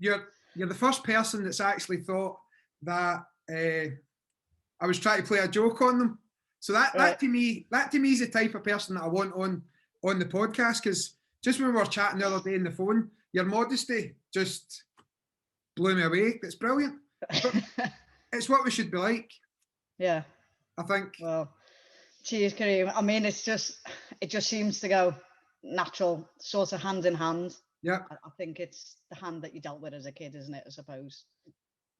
you're the first person that's actually thought that I was trying to play a joke on them. So that to me is the type of person that I want on the podcast, because just when we were chatting the other day on the phone, your modesty just blew me away. It's brilliant. It's what we should be like. Yeah. I think. Well, cheers, Kareem. I mean, it just seems to go natural, sort of hand in hand. Yeah. I think it's the hand that you dealt with as a kid, isn't it? I suppose.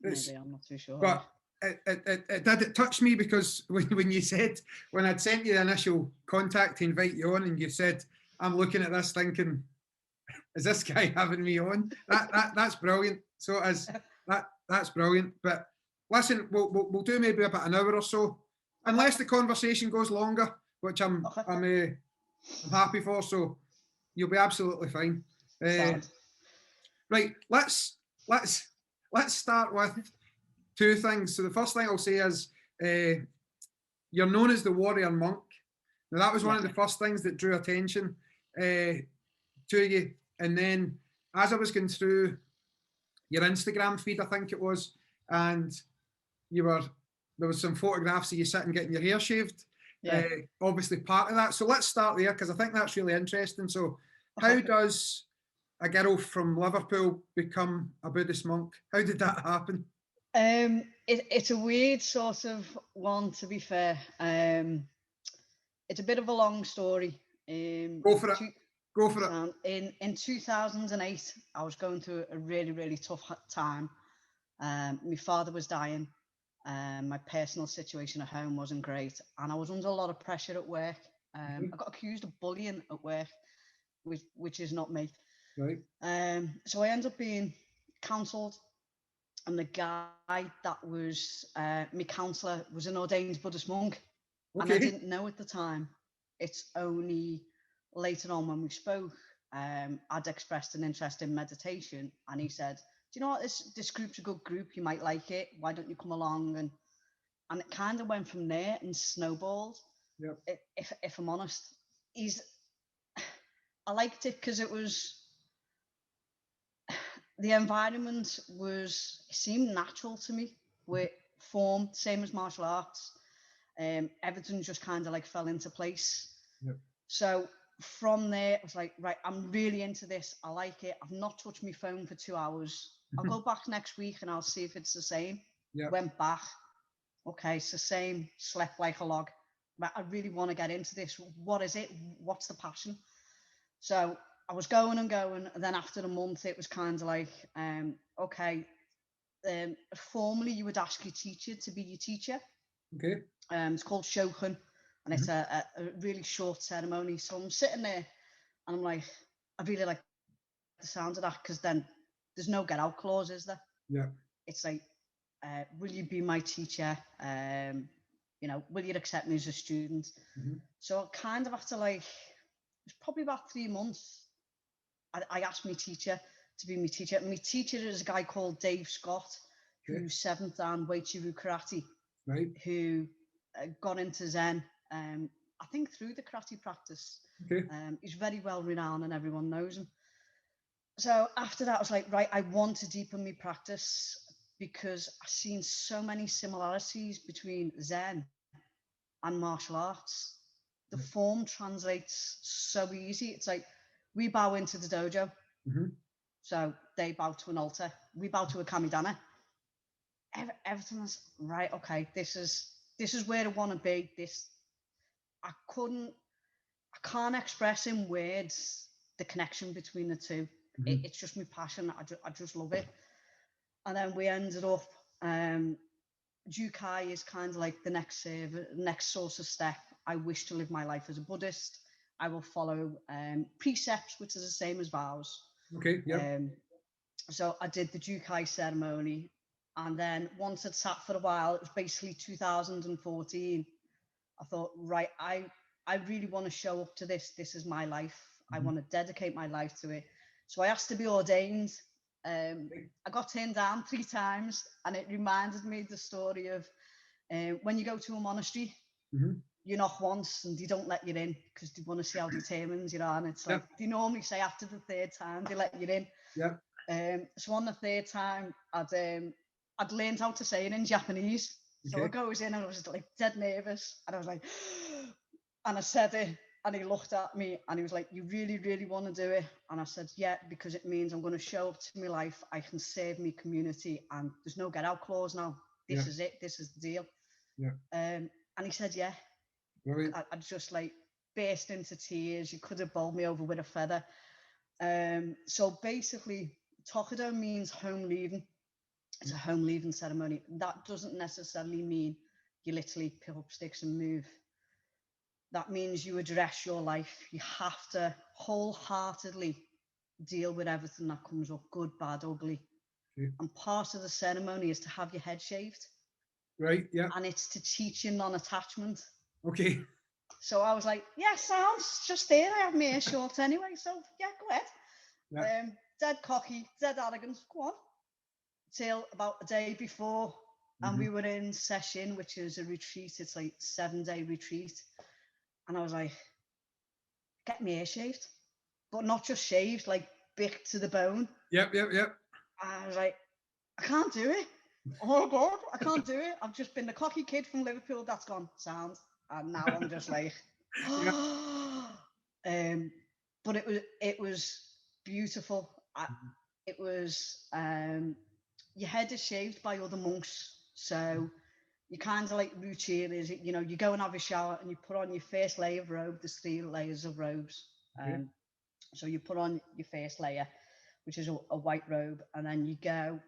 Maybe, I'm not too sure. But it touched me, because when you said, when I'd sent you the initial contact to invite you on, and you said, I'm looking at this thinking, is this guy having me on? That's brilliant. So that's brilliant. But listen, we'll do maybe about an hour or so, unless the conversation goes longer, which I'm happy for. So you'll be absolutely fine. Right, let's start with two things. So the first thing I'll say is you're known as the warrior monk. Now that was one of the first things that drew attention to you. And then as I was going through your Instagram feed, I think it was, and there was some photographs of you sitting getting your hair shaved. Obviously part of that. So let's start there, because I think that's really interesting. So how does a girl from Liverpool become a Buddhist monk? How did that happen? It's a weird sort of one, to be fair. It's a bit of a long story. Go for it. In 2008, I was going through a really, really tough time. My father was dying. My personal situation at home wasn't great, and I was under a lot of pressure at work. I got accused of bullying at work, which is not me. Right. So I ended up being counselled, and the guy that was my counsellor was an ordained Buddhist monk. And I didn't know at the time. It's only later on when we spoke, I'd expressed an interest in meditation, and he said, do you know what, this group's a good group, you might like it, why don't you come along? And it kind of went from there and snowballed. Yep. If I'm honest, I liked it because it was, the environment seemed natural to me, with form, same as martial arts. Everything just kind of like fell into place. Yep. So from there, I was like, right, I'm really into this. I like it. I've not touched my phone for 2 hours. I'll go back next week and I'll see if it's the same. Yep. Went back. Okay, it's the same. Slept like a log. But I really want to get into this. What is it? What's the passion? So I was going and going. And then after a month, it was kind of like, okay, formally you would ask your teacher to be your teacher. Okay. It's called shogun, and it's a really short ceremony. So I'm sitting there and I'm like, I really like the sound of that, because then there's no get out clause, is there? Yeah. It's like, will you be my teacher? Will you accept me as a student? So kind of after it's probably about 3 months, I asked my teacher to be my teacher. And my teacher is a guy called Dave Scott, who's 7th Dan Waichiru Karate, right? Who got into Zen, I think through the karate practice. Okay. He's very well renowned and everyone knows him. So after that, I was like, right, I want to deepen my practice, because I've seen so many similarities between Zen and martial arts. The form translates so easy. It's like we bow into the dojo. So they bow to an altar. We bow to a kamidana. Everything was right. Okay, this is where I want to be. I can't express in words the connection between the two. It's just my passion. I just love it. And then we ended up, Jukai is kind of like the next sort of step. I wish to live my life as a Buddhist. I will follow precepts, which is the same as vows. Okay, yeah. So I did the Jukai ceremony. And then once I'd sat for a while, it was basically 2014. I thought, right, I really want to show up to this. This is my life. I want to dedicate my life to it. So I asked to be ordained. I got turned down 3 times, and it reminded me of the story of when you go to a monastery, you knock once and they don't let you in because they want to see how determined you are. And it's like, they normally say after the 3rd time they let you in. Yeah. So on the third time, I'd learned how to say it in Japanese. So I goes in and I was like dead nervous, and I was like, and I said it, and he looked at me and he was like, "You really, really want to do it?" And I said, "Yeah, because it means I'm going to show up to my life. I can save my community, and there's no get out clause now. This is it. This is the deal." Yeah. And he said, "Yeah." Brilliant. I just like burst into tears. You could have bowled me over with a feather. So basically, Tokido means home leaving. It's a home leaving ceremony. That doesn't necessarily mean you literally pick up sticks and move. That means you address your life. You have to wholeheartedly deal with everything that comes up, good, bad, ugly. Okay. And part of the ceremony is to have your head shaved. Right, yeah. And it's to teach you non-attachment. Okay. So I was like, yeah, sounds just there. I have my hair short anyway. So yeah, go ahead. Yeah. Dead cocky, dead arrogant. Go on. Till about a day before. And we were in session, which is a retreat. It's like 7-day retreat. And I was like, get my hair shaved. But not just shaved, like big to the bone. Yep. I was like, I can't do it. Oh God, I can't do it. I've just been the cocky kid from Liverpool that's gone sound. And now I'm just like, but it was beautiful. It was your head is shaved by other monks, so you kind of like routine is, you know, you go and have a shower and you put on your first layer of robe. There's 3 layers of robes. So you put on your first layer, which is a white robe, and then you go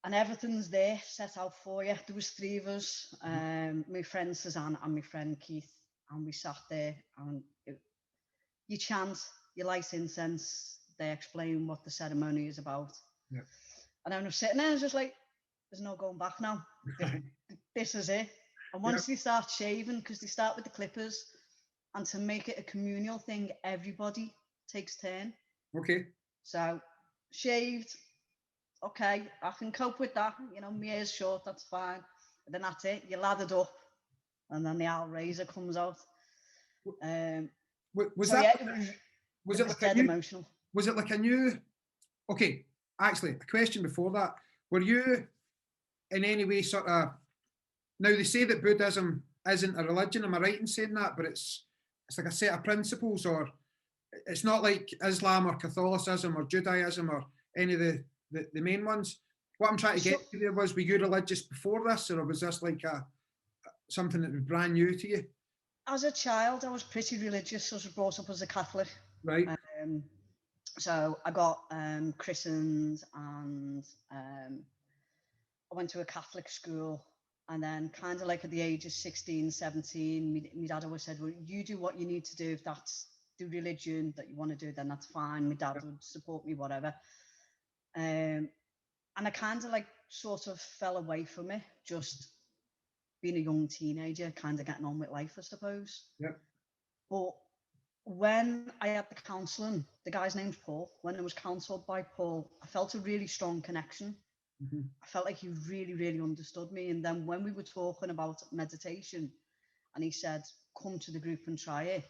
and everything's there set out for you. There was 3 of us, my friend Suzanne and my friend Keith, and we sat there and you chant, you light incense, they explain what the ceremony is about. Yeah. And then I'm sitting there and I was just like, there's no going back now. This is it. And once they start shaving, because they start with the clippers, and to make it a communal thing, everybody takes turn. Okay. So shaved, okay, I can cope with that. You know, my hair's short, that's fine. And then that's it. You lathered up, and then the owl razor comes out. Was so that? Yeah, was it it was like dead a new? emotional. Was it like a new? Okay, actually, a question before that. Were you in any way sort of? Now they say that Buddhism isn't a religion. Am I right in saying that? But it's like a set of principles, or it's not like Islam or Catholicism or Judaism or any of the main ones. What I'm trying to get to there was, were you religious before this, or was this like something that was brand new to you? As a child, I was pretty religious. I was brought up as a Catholic. Right. So I got christened, and I went to a Catholic school. And then kind of like at the age of 16, 17, my dad always said, well, you do what you need to do. If that's the religion that you want to do, then that's fine. My dad would support me, whatever. And I kind of like sort of fell away from it, just being a young teenager, kind of getting on with life, I suppose. Yeah. But when I had the counselling, the guy's name's Paul. When I was counselled by Paul, I felt a really strong connection. I felt like he really, really understood me. And then when we were talking about meditation, and he said, come to the group and try it.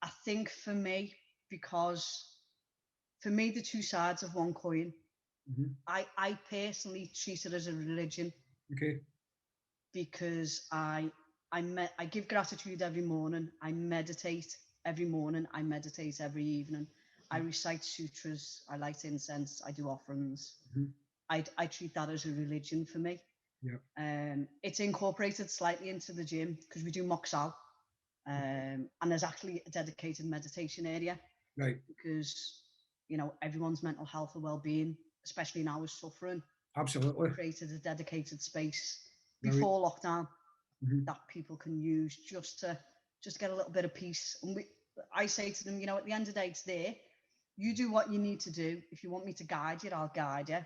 I think for me, because for me, the 2 sides of one coin, I personally treat it as a religion. Okay. Because I give gratitude every morning. I meditate every morning. I meditate every evening. I recite sutras. I light incense. I do offerings. I treat that as a religion for me. Yeah. It's incorporated slightly into the gym because we do moksal, and there's actually a dedicated meditation area. Right. Because, you know, everyone's mental health and well-being, especially now, is suffering. Absolutely. We created a dedicated space before lockdown that people can use just to get a little bit of peace. And I say to them, you know, at the end of the day, it's there. You do what you need to do. If you want me to guide you, I'll guide you.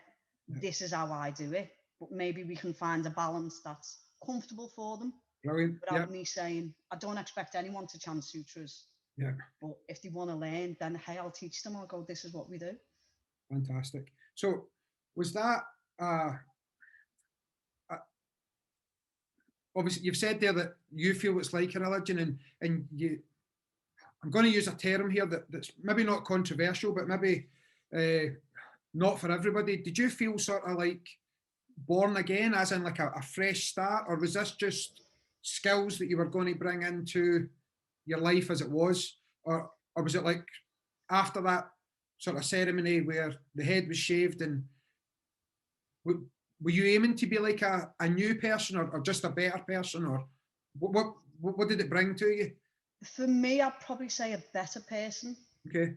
This is how I do it. But maybe we can find a balance that's comfortable for them. Brilliant. Without me saying, I don't expect anyone to chant sutras. Yeah. But if they want to learn, then hey, I'll teach them. I'll go, this is what we do. Fantastic. So was that obviously you've said there that you feel it's like a religion, and you, I'm going to use a term here that's maybe not controversial, but maybe not for everybody. Did you feel sort of like born again, as in like a fresh start, or was this just skills that you were going to bring into your life as it was, or was it like after that sort of ceremony where the head was shaved, and were you aiming to be like a new person, or just a better person, or what did it bring to you? For me, I'd probably say a better person. Okay.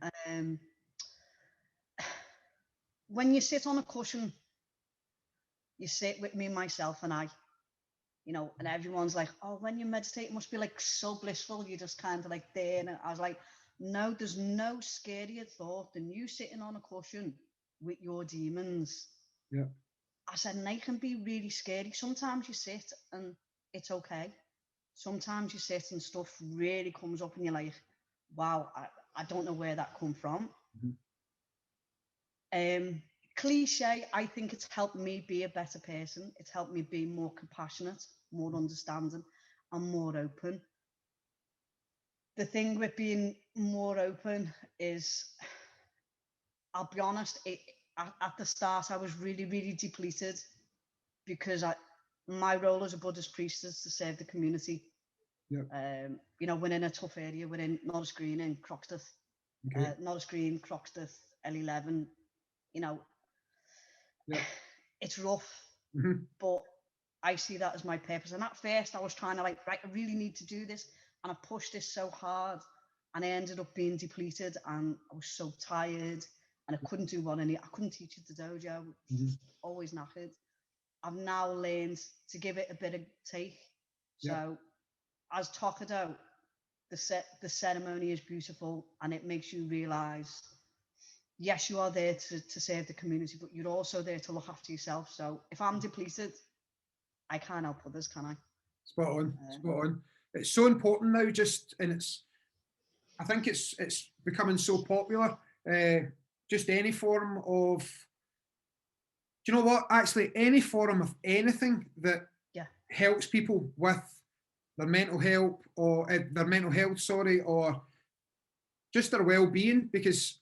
When you sit on a cushion, you sit with me, myself, and I, and everyone's like, oh, when you meditate, it must be like so blissful. You're just kind of like there. And I was like, no, there's no scarier thought than you sitting on a cushion with your demons. Yeah. I said, and they can be really scary. Sometimes you sit and it's okay. Sometimes you sit and stuff really comes up and you're like, wow, I don't know where that come from. Mm-hmm. Cliche, I think it's helped me be a better person. It's helped me be more compassionate, more understanding, and more open. The thing with being more open is, I'll be honest, at the start, I was really, really depleted because my role as a Buddhist priest is to serve the community. Yeah. We're in a tough area. We're in Norris Green in Croxteth. Okay. Norris Green, Croxteth, L11. Yeah. It's rough, but I see that as my purpose. And at first I was trying to right, I really need to do this. And I pushed this so hard and I ended up being depleted and I was so tired and I couldn't do I couldn't teach at the dojo, always knackered. I've now learned to give it a bit of take. So as Tokado, the ceremony is beautiful and it makes you realize, yes, you are there to serve the community, but you're also there to look after yourself. So if I'm depleted, I can't help others, can I? Spot on, spot on. It's so important now, I think it's becoming so popular. Just any form of, do you know what? Actually, any form of anything that helps people with their mental health or or just their well-being, because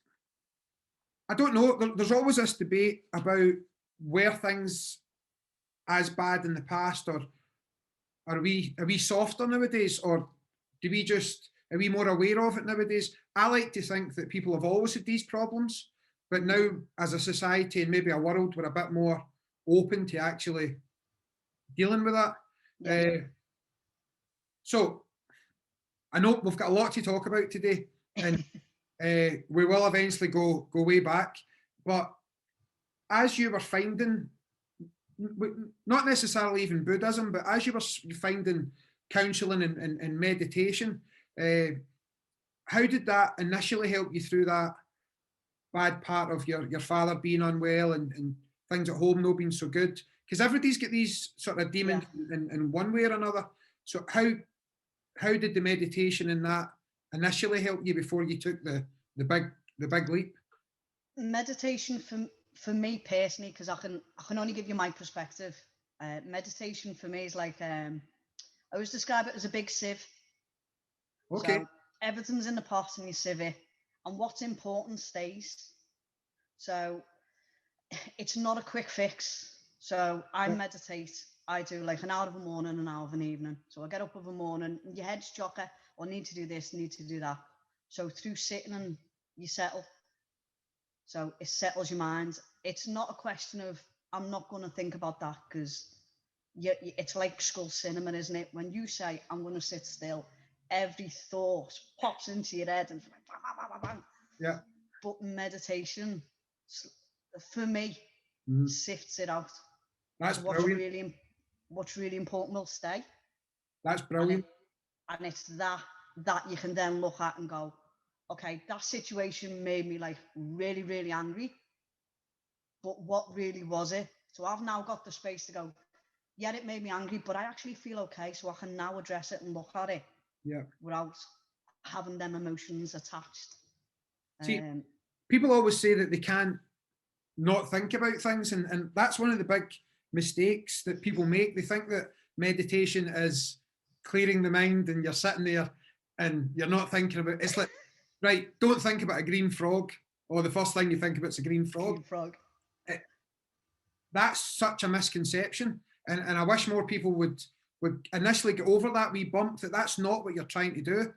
I don't know, there's always this debate about were things as bad in the past, or are we softer nowadays, or are we more aware of it nowadays? I like to think that people have always had these problems, but now as a society and maybe a world, we're a bit more open to actually dealing with that. Yeah. So I know we've got a lot to talk about today, and we will eventually go way back. But as you were finding, not necessarily even Buddhism, but as you were finding counselling and meditation, how did that initially help you through that bad part of your father being unwell and things at home not being so good? Because everybody's got these sort of demons in one way or another. So how did the meditation and that initially help you before you took the big leap? Meditation for me personally, because I can only give you my perspective. Meditation for me is like I always describe it as a big sieve. Okay. So everything's in the pot and you sieve it, and what's important stays. So it's not a quick fix. So I meditate. I do like an hour of a morning, an hour of an evening. So I get up of a morning, and your head's jocker, or need to do this, need to do that. So through sitting and you settle. So it settles your mind. It's not a question of, I'm not going to think about that, because it's like skull cinema, isn't it? When you say, I'm going to sit still, every thought pops into your head and like, bang, bang, bang, bang. Yeah. But meditation, for me, sifts it out. That's brilliant. What's really important will stay. That's brilliant. And it's that you can then look at and go, okay, that situation made me like really, really angry, but what really was it? So I've now got the space to go, yeah, it made me angry, but I actually feel okay, so I can now address it and look at it without having them emotions attached. See, people always say that they can't not think about things, and that's one of the big mistakes that people make. They think that meditation is clearing the mind and you're sitting there and you're not thinking about it's like, right, don't think about a green frog or the first thing you think about is a green frog. Green frog. That's such a misconception, and I wish more people would initially get over that wee bump, that that's not what you're trying to do.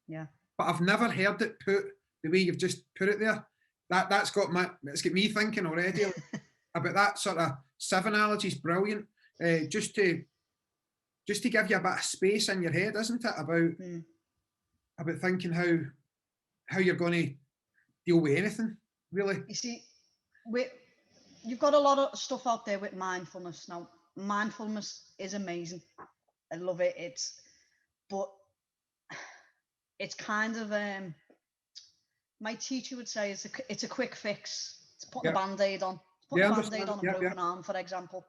Yeah. But I've never heard it put the way you've just put it there. It's got me thinking already about that sort of sieve analogy is brilliant. Just to give you a bit of space in your head, isn't it? About thinking how you're going to deal with anything, really. You see, you've got a lot of stuff out there with mindfulness now. Mindfulness is amazing. I love it. But it's kind of my teacher would say it's a quick fix. It's putting a band-aid on. It's putting a band-aid on a broken arm, for example.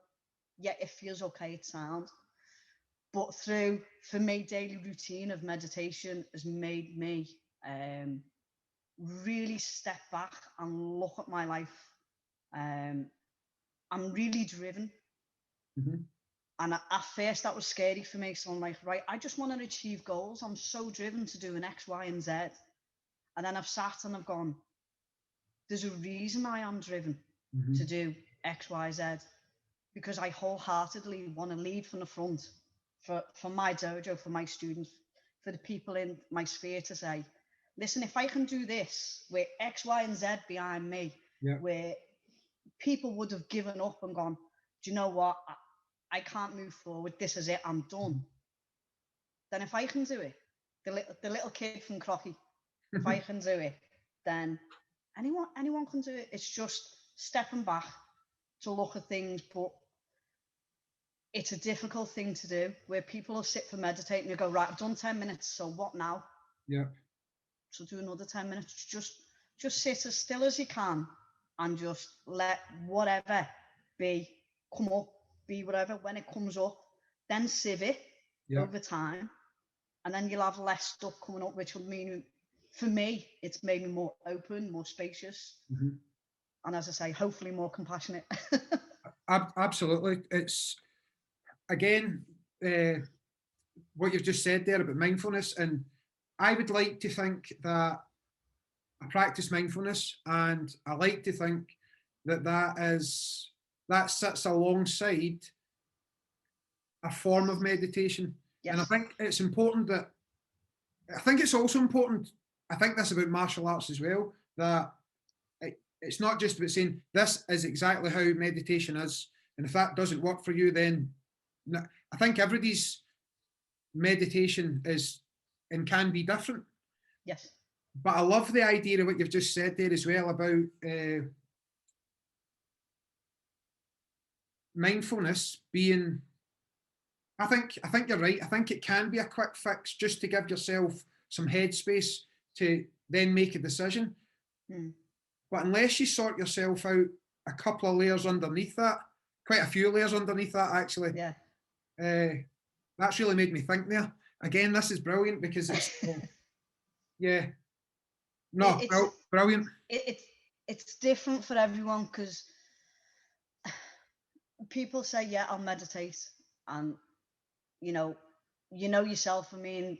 Yeah, it feels okay, it sounds. But for me, daily routine of meditation has made me really step back and look at my life. I'm really driven. And at first that was scary for me. So I'm like, right, I just want to achieve goals. I'm so driven to do an X, Y, and Z. And then I've sat and I've gone, there's a reason I am driven to do X, Y, Z, because I wholeheartedly want to lead from the front for my dojo, for my students, for the people in my sphere to say, listen, if I can do this with X, Y, and Z behind me, where people would have given up and gone, do you know what? I can't move forward. This is it. I'm done. Then if I can do it, the little kid from Crocky, if I can do it, then anyone can do it. It's just stepping back to look at things, but it's a difficult thing to do, where people will sit for meditating and you go, right, I've done 10 minutes, so what now? Yeah. So do another 10 minutes. Just sit as still as you can and just let whatever come up, be whatever. When it comes up, then sieve it over time, and then you'll have less stuff coming up, which will mean, for me, it's made me more open, more spacious, and as I say, hopefully more compassionate. Absolutely. It's, again, what you've just said there about mindfulness, and I would like to think that I practice mindfulness, and I like to think that sits alongside a form of meditation. Yes. And I think it's important I think it's also important, I think this about martial arts as well, that it's not just about saying this is exactly how meditation is, and if that doesn't work for you, then I think everybody's meditation is and can be different. Yes. But I love the idea of what you've just said there as well about mindfulness being, I think you're right. I think it can be a quick fix just to give yourself some headspace to then make a decision. But unless you sort yourself out a couple of layers underneath that, quite a few layers underneath that actually, that's really made me think there. Again, this is brilliant because it's brilliant. It's different for everyone, because people say, yeah, I'll meditate, and you know yourself. I mean,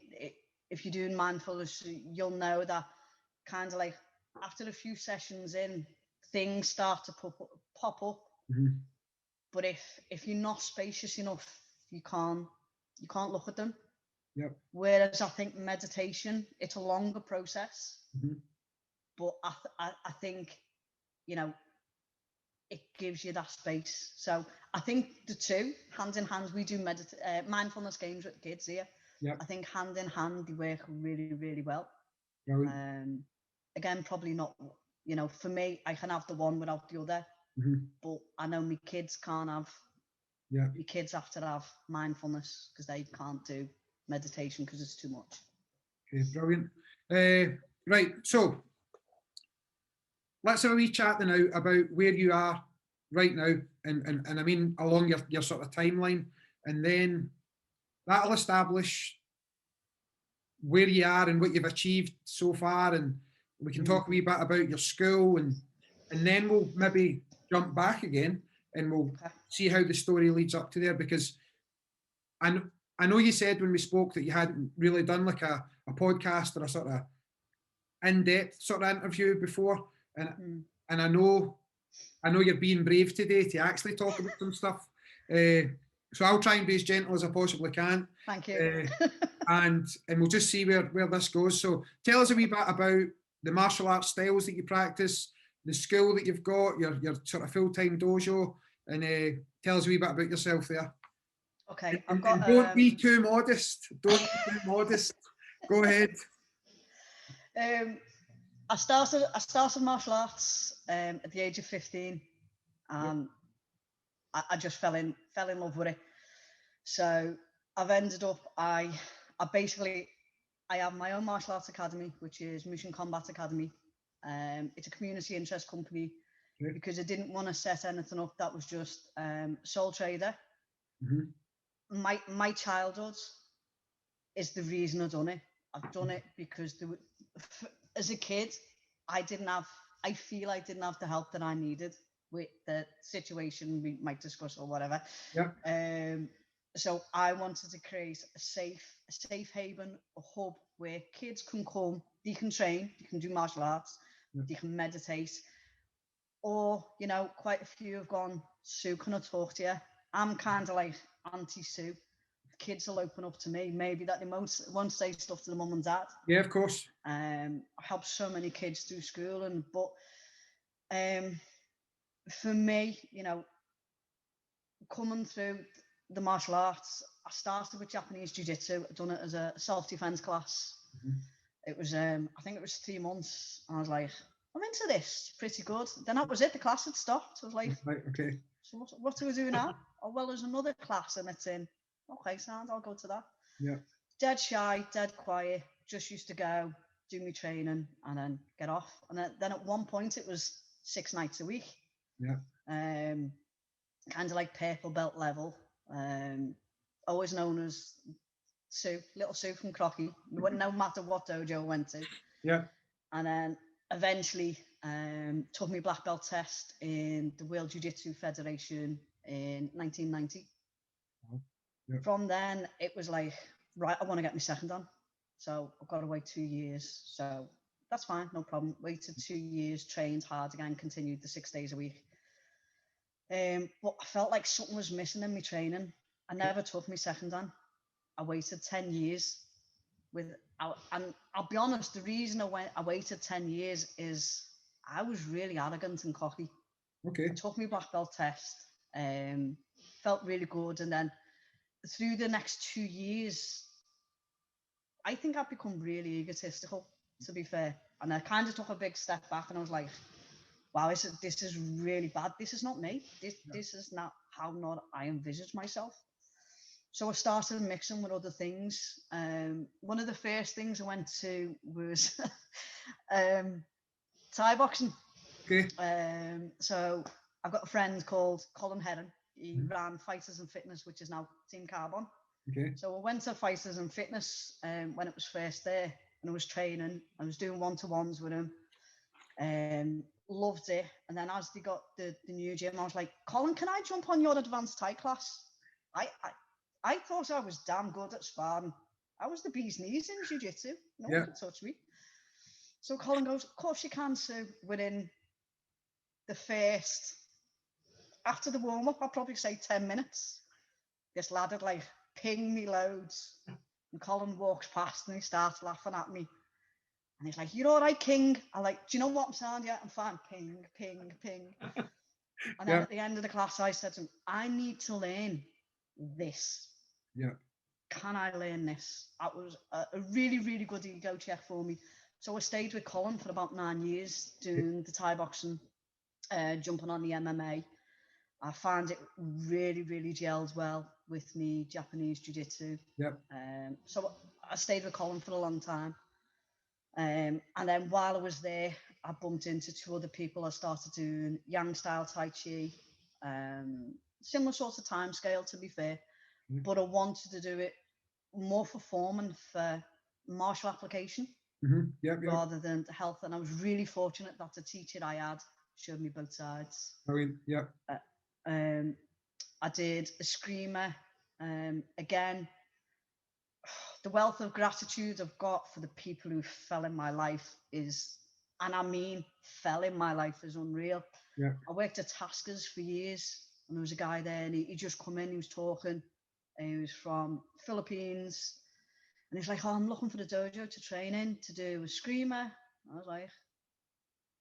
if you're doing mindfulness, you'll know that kind of like after a few sessions in, things start to pop up. But if you're not spacious enough, you can't look at them. Whereas I think meditation, it's a longer process, but I think it gives you that space. So I think the two, hand in hand, we do mindfulness games with kids here. I think hand in hand they work really, really well. Again, probably not, for me, I can have the one without the other, but I know my kids can't have, my kids have to have mindfulness because they can't do meditation because it's too much. Okay, brilliant. Right, so let's have a wee chat now about where you are right now, and I mean along your sort of timeline, and then that'll establish where you are and what you've achieved so far, and we can talk a wee bit about your school, and then we'll maybe jump back again and we'll see how the story leads up to there, because I know you said when we spoke that you hadn't really done like a podcast or a sort of in-depth sort of interview before, and I know you're being brave today to actually talk about some stuff. So I'll try and be as gentle as I possibly can. Thank you. And we'll just see where this goes. So tell us a wee bit about the martial arts styles that you practice, the school that you've got, your sort of full-time dojo, and tell us a wee bit about yourself there. Okay, and don't be too modest. Don't be too modest. Go ahead. I started martial arts at the age of 15, and I just fell in love with it. So I've ended up, I have my own martial arts academy, which is Mushin Combat Academy. It's a community interest company because I didn't want to set anything up that was just sole trader. My childhood is the reason I've done it. I've done it because as a kid, I feel I didn't have the help that I needed with the situation we might discuss or whatever. So I wanted to create a safe haven, a hub where kids can come, they can train, they can do martial arts, they can meditate. Or, quite a few have gone, Sue, can I talk to you? I'm kind of like anti-Sue. Kids will open up to me, maybe that they won't say stuff to the mum and dad. Yeah, of course. I helped so many kids through school, but for me, coming through the martial arts, I started with Japanese jiu-jitsu. I've done it as a self-defense class. It was, I think it was 3 months. And I was like, I'm into this, pretty good. Then that was it. The class had stopped. I was like, okay. So what do we do now? Oh, well, there's another class and it's in. Okay, sound, I'll go to that. Yeah. Dead shy, dead quiet. Just used to go, do my training, and then get off. And then at one point, it was 6 nights a week. Yeah. Kind of like purple belt level. Always known as Sue, little Sue from Crocky. No matter what dojo I went to. Yeah. And then eventually took my black belt test in the World Jiu-Jitsu Federation in 1990. Yeah. From then, it was like, right, I want to get my second on. So I've got to wait 2 years. So that's fine, no problem. Waited 2 years, trained hard again, continued the 6 days a week. But I felt like something was missing in my training. I never took my second on. I waited 10 years and I'll be honest, the reason I waited 10 years is I was really arrogant and cocky. Okay. I took my black belt test, felt really good, and then through the next 2 years, I think I've become really egotistical, to be fair. And I kind of took a big step back and I was like, wow, this is really bad. This is not me. This is not how I envisage myself. So I started mixing with other things. One of the first things I went to was Thai boxing. Okay. So I've got a friend called Colin Heron. He ran Fighters and Fitness, which is now Team Carbon. Okay. So I went to Fighters and Fitness when it was first there, and I was training. I was doing one-to-ones with him. Loved it. And then as they got the new gym, I was like, Colin, can I jump on your advanced Thai class? I thought I was damn good at sparring. I was the bee's knees in jiu-jitsu. No one could touch me. So Colin goes, of course you can, Sue. Within the first, after the warm-up, I'll probably say 10 minutes. This lad had like pinged me loads. And Colin walks past and he starts laughing at me. And he's like, you're all right, King. I'm like, do you know what I'm saying? Yeah, I'm fine. Ping, ping, ping. And then at the end of the class, I said to him, I need to learn this. Yeah. Can I learn this? That was a really, really good ego check for me. So I stayed with Colin for about 9 years doing the Thai boxing, jumping on the MMA. I found it really, really gelled well with me Japanese jiu-jitsu. Yep. So I stayed with Colin for a long time. And then while I was there, I bumped into 2 other people. I started doing Yang style Tai Chi, similar sort of time scale, to be fair. But I wanted to do it more for form and for martial application rather than health. And I was really fortunate that the teacher I had showed me both sides. I did a screamer. Again, the wealth of gratitude I've got for the people who fell in my life is and I mean, fell in my life is unreal. Yeah. I worked at Taskers for years, and there was a guy there, and he just come in, he was talking, and he was from Philippines, and he's like, "Oh, I'm looking for the dojo to train in to do a screamer." I was like,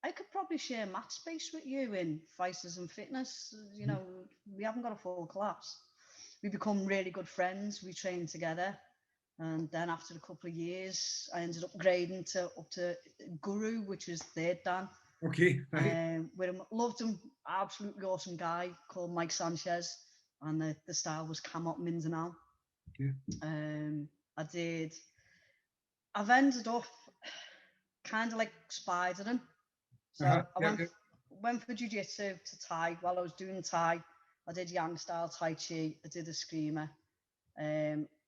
I could probably share mat space with you in fighters and fitness. You know, we haven't got a full class. We become really good friends. We train together. And then after a couple of years, I ended up grading up to Guru, which is third Dan. Okay. Right. With him, loved him, absolutely awesome guy called Mike Sanchez. And the style was Kamot Mindanao. Okay. I've ended up kind of like spidering. So I went for jiu-jitsu to Thai. While I was doing Thai, I did Yang style Tai Chi. I did a screamer.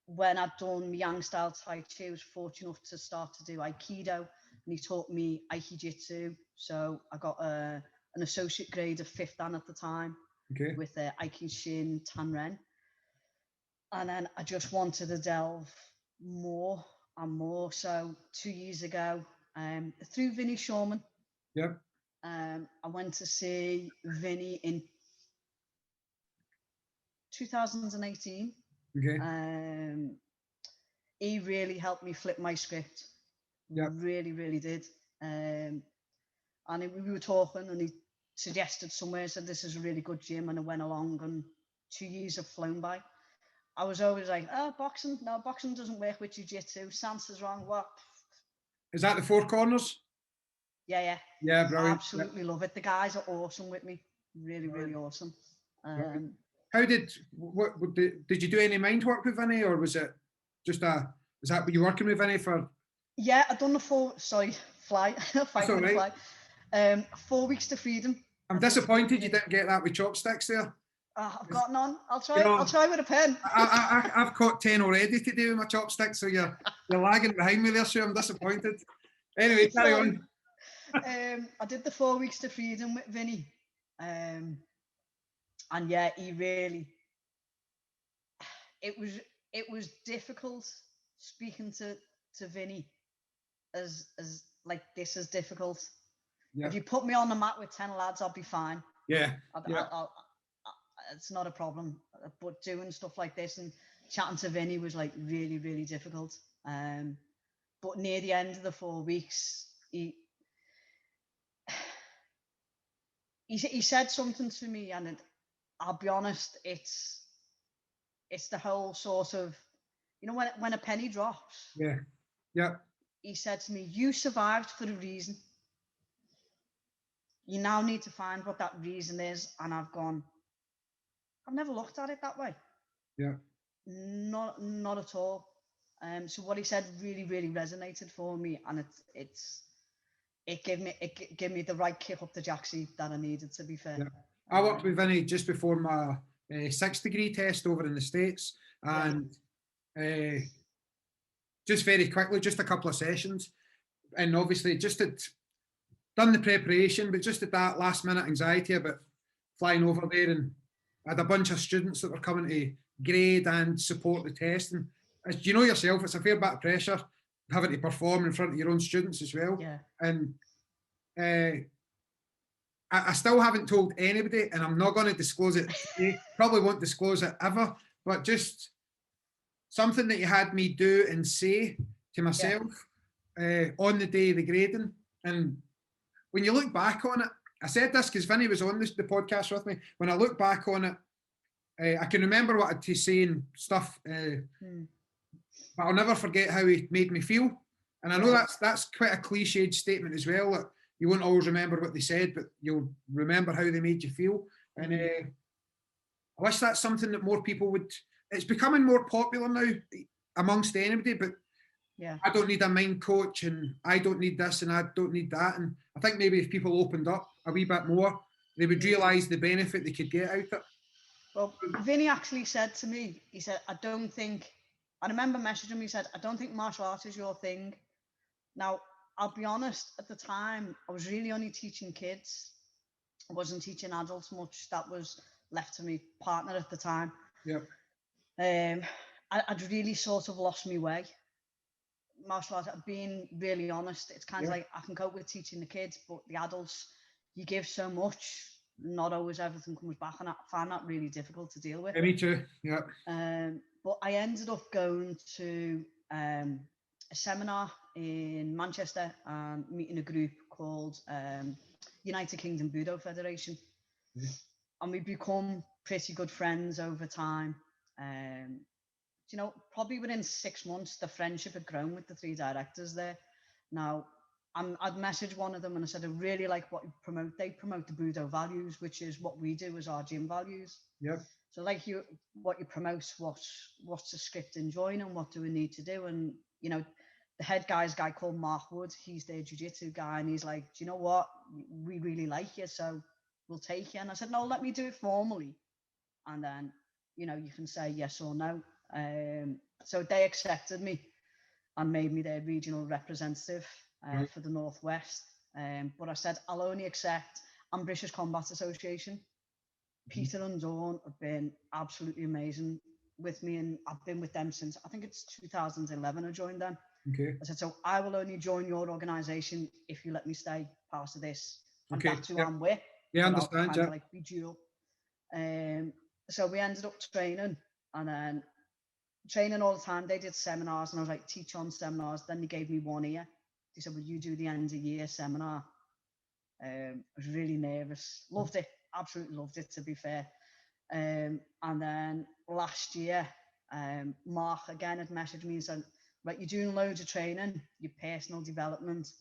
When I'd done Yang style Tai Chi, I was fortunate enough to start to do Aikido, and he taught me Aikijitsu. So I got an associate grade of 5th Dan at the time, okay, with Aikishin Tanren. And then I just wanted to delve more and more. So 2 years ago, through Vinny Shawman, yep, I went to see Vinny in 2018. okay, He really helped me flip my script. yep. Really, really did. And we were talking, and he suggested somewhere, said this is a really good gym, and I went along, and 2 years have flown by. I was always like, oh, boxing? No, boxing doesn't work with jiu-jitsu. Stance is wrong. What? Is that the Four Corners? Yeah. Yeah, brilliant. Absolutely love it. The guys are awesome with me. Really, really awesome. How did you do any mind work with Vinny, or was it just is that were you working with Vinny for? Yeah, I've done the fight on the fly. 4 weeks to freedom. I'm disappointed you didn't get that with chopsticks there. I've got none. I'll try. I'll try with a pen. I've caught 10 already today with my chopsticks, so you're lagging behind me there, so I'm disappointed. Anyway, carry on. I did the 4 weeks to freedom with Vinny, and yeah, he really. It was difficult speaking to Vinny, as like this is difficult. Yeah. If you put me on the mat with 10 lads, I'll be fine. Yeah. It's not a problem. But doing stuff like this and chatting to Vinny was like really, really difficult. But near the end of the 4 weeks, he said something to me, and I'll be honest, it's the whole sort of, you know, when a penny drops. Yeah. Yeah. He said to me, "You survived for a reason. You now need to find what that reason is." And I've never looked at it that way. Yeah. Not at all. So what he said really, really resonated for me, and it gave me the right kick up the jacksie that I needed, to be fair. Yeah. I worked with Vinny just before my 6th degree test over in the States, and just very quickly, just a couple of sessions, and obviously just had done the preparation, but just at that last minute anxiety about flying over there, and I had a bunch of students that were coming to grade and support the test, and as you know yourself, it's a fair bit of pressure having to perform in front of your own students as well. Yeah. And I still haven't told anybody, and I'm not going to disclose it today. Probably won't disclose it ever, but just something that you had me do and say to myself on the day of the grading. And when you look back on it, I said this because Vinny was on the podcast with me. When I look back on it, I can remember what I had to say and stuff, but I'll never forget how he made me feel. And I know that's quite a cliched statement as well. That you won't always remember what they said, but you'll remember how they made you feel. And I wish that's something that more people would. It's becoming more popular now amongst anybody, but I don't need a mind coach, and I don't need this, and I don't need that. And I think maybe if people opened up a wee bit more, they would realise the benefit they could get out of it. Well, Vinny actually said to me, he said, I remember messaging him, he said, "I don't think martial arts is your thing." Now, I'll be honest, at the time, I was really only teaching kids. I wasn't teaching adults much. That was left to my partner at the time. Yeah. I'd really sort of lost my way. martial arts, being really honest, it's kind of Yeah. like I can cope with teaching the kids, but the adults, you give so much, not always everything comes back, and I find that really difficult to deal with. Yeah, me too. Yeah. But I ended up going to a seminar in Manchester and meeting a group called United Kingdom Budo Federation. Yeah. And we become pretty good friends over time. You know, probably within 6 months, the friendship had grown with the three directors there. Now, I'd messaged one of them and I said, I really like what you promote. They promote the Budo values, which is what we do as our gym values. Yeah. So like what you promote, what's the script in joining, what do we need to do? And, you know, the head guy is a guy called Mark Wood. He's their jiu-jitsu guy. And he's like, do you know what? We really like you, so we'll take you. And I said, no, let me do it formally. And then, you know, you can say yes or no. So they accepted me and made me their regional representative for the Northwest. But I said, I'll only accept, I'm British Combat Association. Peter and Dawn have been absolutely amazing with me, and I've been with them since, I think it's 2011 I joined them. Okay. I said, so I will only join your organisation if you let me stay part of this. And Okay. that's who I'm with. Yeah, I But I'll understand. kind Yeah. of like be dual. So we ended up training, and then training all the time. They did seminars, and I was like, teach on seminars. Then they gave me 1 year. They said, will you do the end of year seminar? I was really nervous. Loved it. Absolutely loved it, to be fair. And then last year, Mark again had messaged me and said, right, you're doing loads of training, your personal development.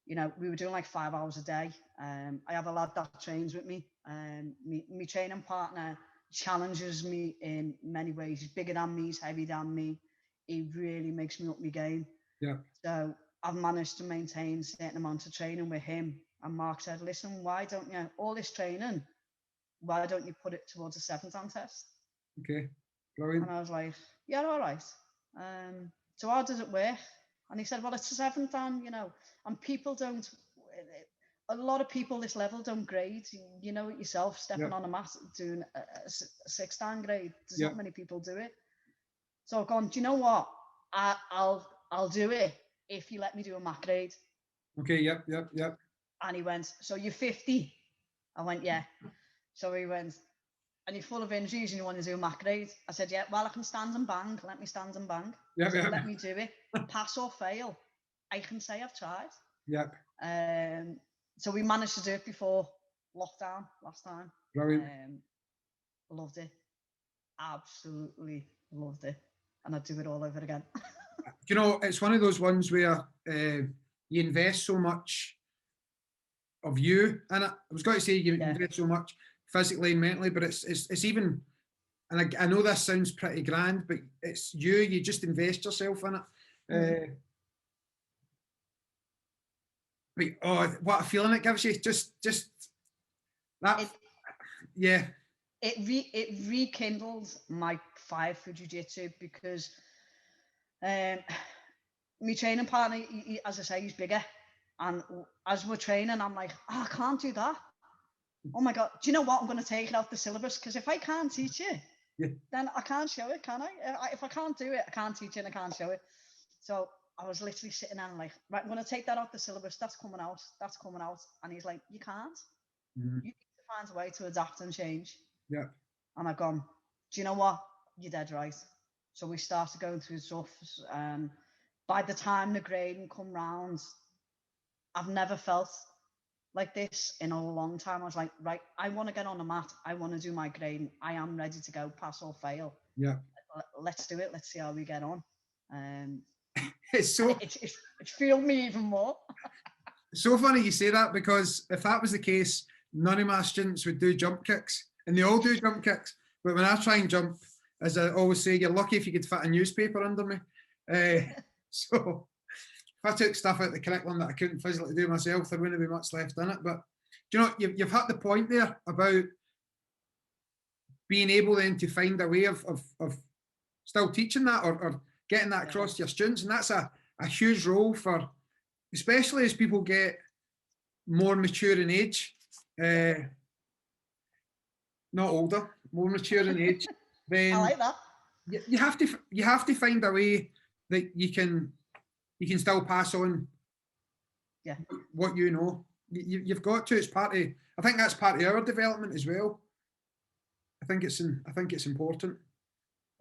You know, we were doing like 5 hours a day. I have a lad that trains with me. My training partner challenges me in many ways. He's bigger than me, he's heavier than me. He really makes me up my game. Yeah. So I've managed to maintain a certain amount of training with him. And Mark said, listen, why don't you, all this training, why don't you put it towards a 7-dan test? Okay. Brilliant. And I was like, yeah, all right. So how does it work? And he said, well, it's a 7-dan, you know, and people don't, a lot of people this level don't grade. You know it yourself, stepping on a mat, doing a 6-dan grade. There's not many people do it. So I've gone, do you know what? I'll do it if you let me do a mat grade. Okay, yep. And he went, so you're 50? I went, yeah. So he went, and you're full of injuries and you want to do a mat grade? I said, yeah, well, I can stand and bang. Let me stand and bang. Yep, so yep. Let me do it. Pass or fail. I can say I've tried. Yep. So we managed to do it before lockdown last time. Brilliant. Loved it. Absolutely loved it. And I'd do it all over again. You know, it's one of those ones where you invest so much of you, and I was going to say you invest so much physically and mentally, but it's even, and I know this sounds pretty grand, but it's you just invest yourself in it. But what a feeling it gives you, just that. It rekindled my fire for jiu-jitsu, because my training partner, as I say, he's bigger, and as we're training, I'm like, oh, I can't do that. Oh my God, do you know what? I'm going to take it off the syllabus, because if I can't teach it, then I can't show it, can I? If I can't do it, I can't teach it and I can't show it. So I was literally sitting there and like, right, I'm going to take that off the syllabus. That's coming out. And he's like, you can't. You need to find a way to adapt and change. Yeah. And I've gone, do you know what? You're dead right. So we started going through stuff. By the time the grading come round, I've never felt like this in a long time. I was like, right, I want to get on the mat. I want to do my grading. I am ready to go, pass or fail. Yeah. Let's do it. Let's see how we get on. It's so, it's fueled me even more. So funny you say that, because if that was the case, none of my students would do jump kicks, and they all do jump kicks. But when I try and jump, as I always say, you're lucky if you could fit a newspaper under me. So if I took stuff out the curriculum that I couldn't physically do myself, there wouldn't be much left in it. But do you know, you've hit the point there about being able then to find a way of still teaching that, or getting that across to your students. And that's a huge role for, especially as people get more mature in age, not older, more mature in age. Then I like that. You have to find a way that you can you can still pass on what you know. You've got to. It's part of. I think that's part of our development as well. I think it's important.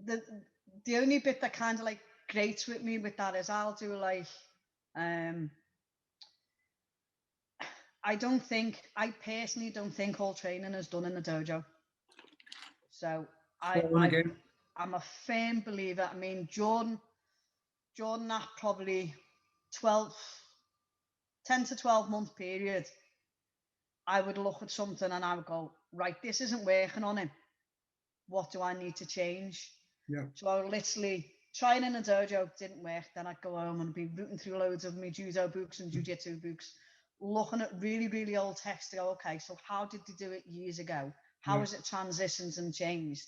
The only bit that kind of like grates with me with that is I'll do like I personally don't think all training is done in the dojo. So I'm a firm believer. I mean, Jordan that probably 10 to 12 month period, I would look at something and I would go, right, this isn't working on him. What do I need to change? Yeah. So I would literally try it in a dojo, didn't work. Then I'd go home and be rooting through loads of my judo books and jiu-jitsu books, looking at really, really old text to go, okay, so how did they do it years ago? How has it transitioned and changed?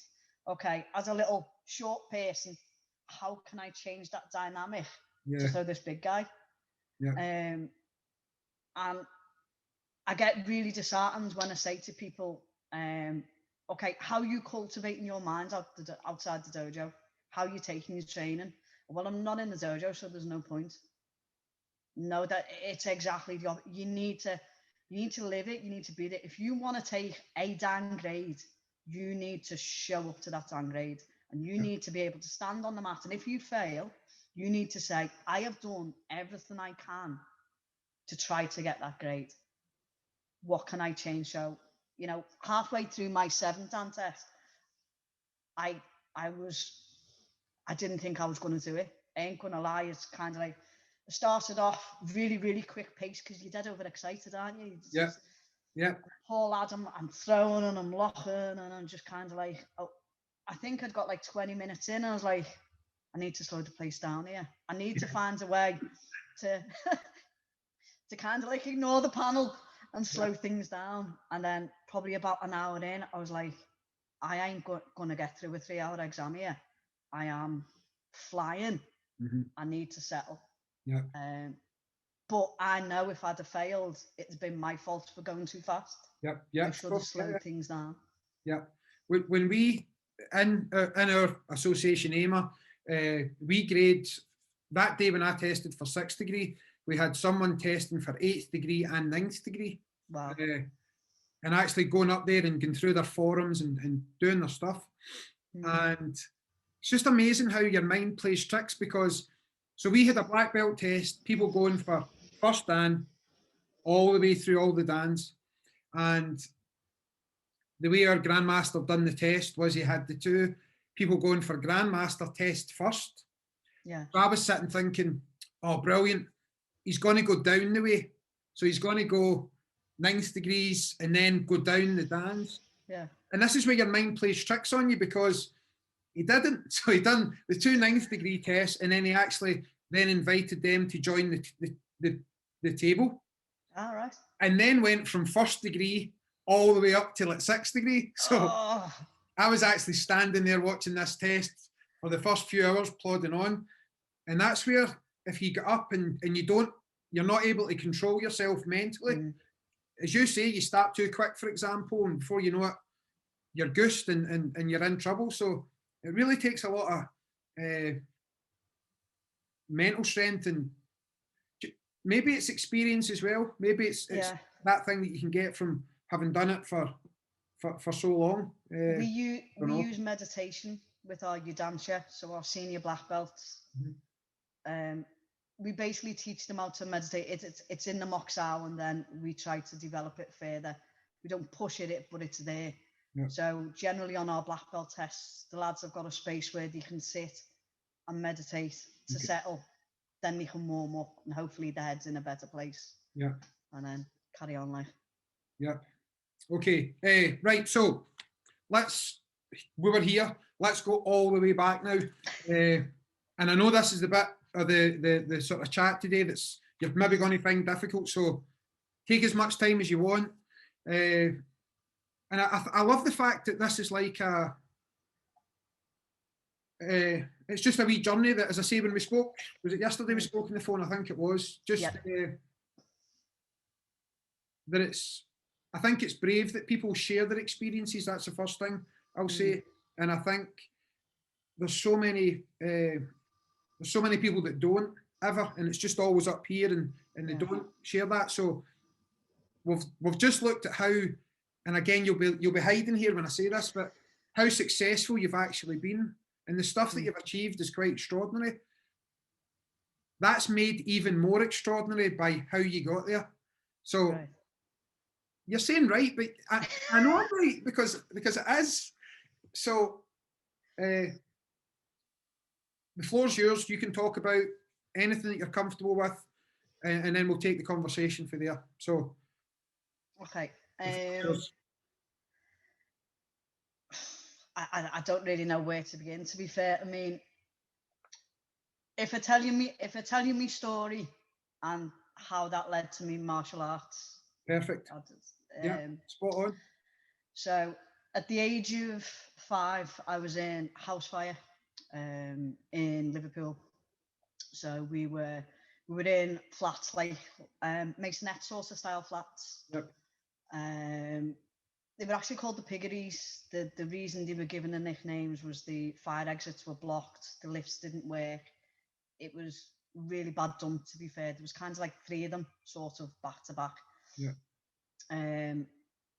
Okay, as a little short person, how can I change that dynamic to throw this big guy? Yeah. And I get really disheartened when I say to people, okay, how are you cultivating your mind outside the dojo? How are you taking your training? Well, I'm not in the dojo, so there's no point. No, that it's exactly the opposite. You need to live it. You need to beat it. If you want to take a downgrade, you need to show up to that downgrade, and you need to be able to stand on the mat. And if you fail, you need to say, I have done everything I can to try to get that grade. What can I change? So, you know, halfway through my 7th Dan test, I didn't think I was going to do it. I ain't going to lie. It's kind of like, I started off really, really quick pace because you're dead overexcited, aren't you? Yeah. Poor lad, I'm throwing and I'm locking and I'm just kind of like, oh, I think I'd got like 20 minutes in. I was like, I need to slow the pace down here. I need to find a way to to kind of like ignore the panel and slow things down. And then probably about an hour in, I was like, I ain't going to get through a 3-hour exam here. I am flying. I need to settle. Yeah. But I know if I'd have failed, it's been my fault for going too fast. Yeah. I should have slowed things down. Yeah. When we in our association AIMA, we grade that day when I tested for 6th degree, we had someone testing for 8th degree and 9th degree. Wow. And actually going up there and going through their forums and doing their stuff. And it's just amazing how your mind plays tricks, because so we had a black belt test, people going for first Dan all the way through all the Dans, and the way our grandmaster done the test was he had the 2 people going for grandmaster test first. Yeah. So I was sitting thinking, oh, brilliant, he's going to go down the way, so he's going to go 9th degrees and then go down the Dans. Yeah. And this is where your mind plays tricks on you, because he didn't. So he done the 2 9th degree tests, and then he actually then invited them to join the table. All right. And then went from 1st degree all the way up to like 6th degree. So I was actually standing there watching this test for the first few hours, plodding on. And that's where, if you get up and you're not able to control yourself mentally, as you say, you start too quick, for example, and before you know it, you're goosed and you're in trouble. So it really takes a lot of mental strength, and maybe it's experience as well. Maybe it's that thing that you can get from having done it for so long. We use meditation with our Yudansha, so our senior black belts. We basically teach them how to meditate. It's in the Moksao, and then we try to develop it further. We don't push it, but it's there. Yeah. So generally on our black belt tests, the lads have got a space where they can sit and meditate to settle. Then they can warm up, and hopefully their head's in a better place. Yeah. And then carry on like. Yeah. Okay. Right. So we were here. Let's go all the way back now. And I know this is the bit of the sort of chat today that's you're maybe going to find difficult. So take as much time as you want. And I love the fact that this is like it's just a wee journey that, as I say, when we spoke, was it yesterday we spoke on the phone? I think it was. Just that it's, I think it's brave that people share their experiences. That's the first thing I'll say. And I think there's so many people that don't. ever, and it's just always up here, and they don't share that. So we've just looked at how, and again, you'll be hiding here when I say this, but how successful you've actually been, and the stuff that you've achieved is quite extraordinary. That's made even more extraordinary by how you got there. So you're saying right, but I know I'm right because it is. So the floor's yours. You can talk about anything that you're comfortable with, and then we'll take the conversation from there. So, okay. I don't really know where to begin, to be fair. I mean, if I tell you my story and how that led to me martial arts. Perfect. Yeah, spot on. So at the age of 5, I was in house fire in Liverpool. So we were in flats, like masonette sort of style flats. Yep. They were actually called the piggeries. The reason they were given the nicknames was the fire exits were blocked, the lifts didn't work. It was really bad dump, to be fair. There was kind of like 3 of them sort of back to back. Yeah.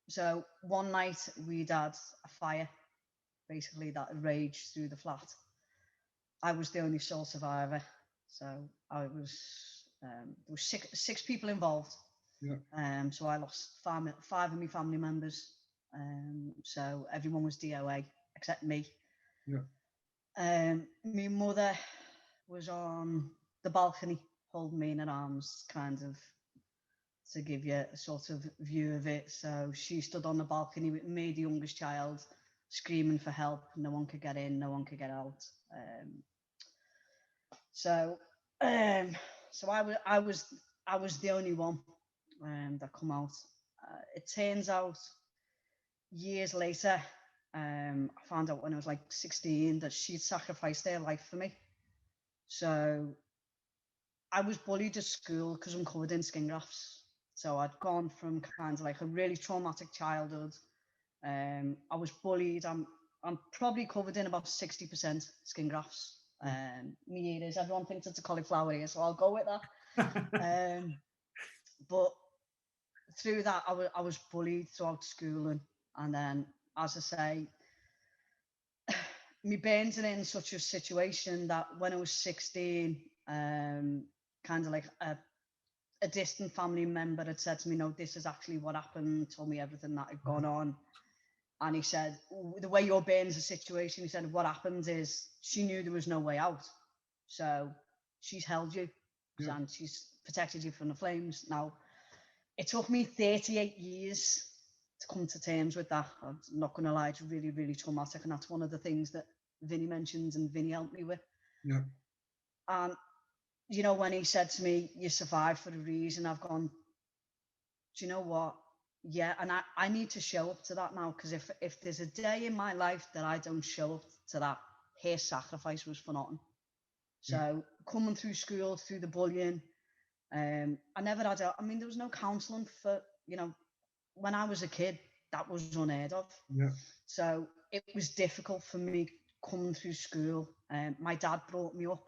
So one night we'd had a fire, basically, that raged through the flat. I was the only sole survivor. So I was, there was six people involved. Yeah. So I lost 5 of my family members. So everyone was DOA except me. Yeah. My mother was on the balcony holding me in her arms, kind of to give you a sort of view of it. So she stood on the balcony with me, the youngest child, screaming for help. No one could get in, no one could get out. So I was the only one that come out. It turns out years later, I found out when I was like 16 that she'd sacrificed their life for me. So I was bullied at school because I'm covered in skin grafts. So I'd gone from kind of like a really traumatic childhood. I was bullied. I'm probably covered in about 60% skin grafts. Me ears. Everyone thinks it's a cauliflower ear, so I'll go with that. But through that, I was bullied throughout schooling, and then, as I say, my burns are in such a situation that when I was 16, kind of like a distant family member had said to me, no, this is actually what happened, told me everything that had gone on. And he said, the way your burns a situation, he said, what happened is she knew there was no way out. So she's held you and she's protected you from the flames. Now, it took me 38 years to come to terms with that. I'm not going to lie, it's really, really traumatic. And that's one of the things that Vinny mentions and Vinny helped me with. Yeah. And, you know, when he said to me, you survived for a reason, I've gone, do you know what? Yeah, and I need to show up to that now, because if there's a day in my life that I don't show up to that, her sacrifice was for nothing. So coming through school, through the bullying, I never had there was no counselling for, you know, when I was a kid, that was unheard of. Yeah. So it was difficult for me coming through school. My dad brought me up.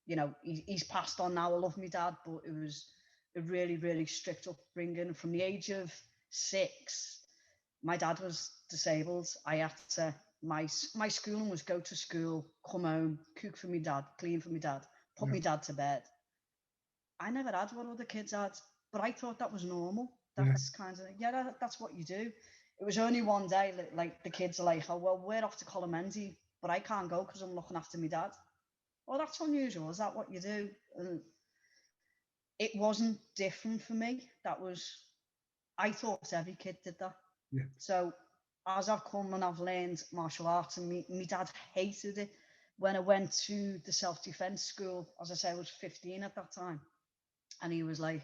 You know, he's passed on now. I love my dad, but it was a really, really strict upbringing. From the age of 6, my dad was disabled. I had to, my schooling was go to school, come home, cook for my dad, clean for my dad, put my dad to bed. I never had what other kids had, but I thought that was normal. That's kind of, that's what you do. It was only one day, like the kids are like, oh, well, we're off to Colomenty, but I can't go because I'm looking after my dad. Well, that's unusual. Is that what you do? And it wasn't different for me. I thought every kid did that. Yeah. So as I've come and I've learned martial arts, and my dad hated it. When I went to the self-defense school, as I say, I was 15 at that time. And he was like,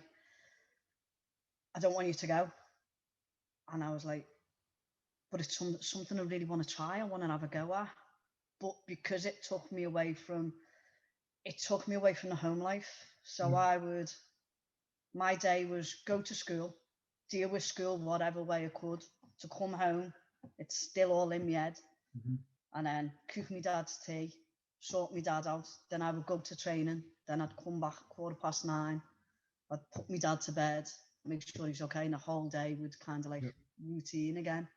I don't want you to go. And I was like, but it's something I really want to try. I want to have a go at. But because it took me away from the home life. So my day was go to school, deal with school whatever way I could, to come home. It's still all in my head. And then cook my dad's tea, sort my dad out. Then I would go to training. Then I'd come back 9:15. I'd put my dad to bed, make sure he's okay, and the whole day would kind of like routine again.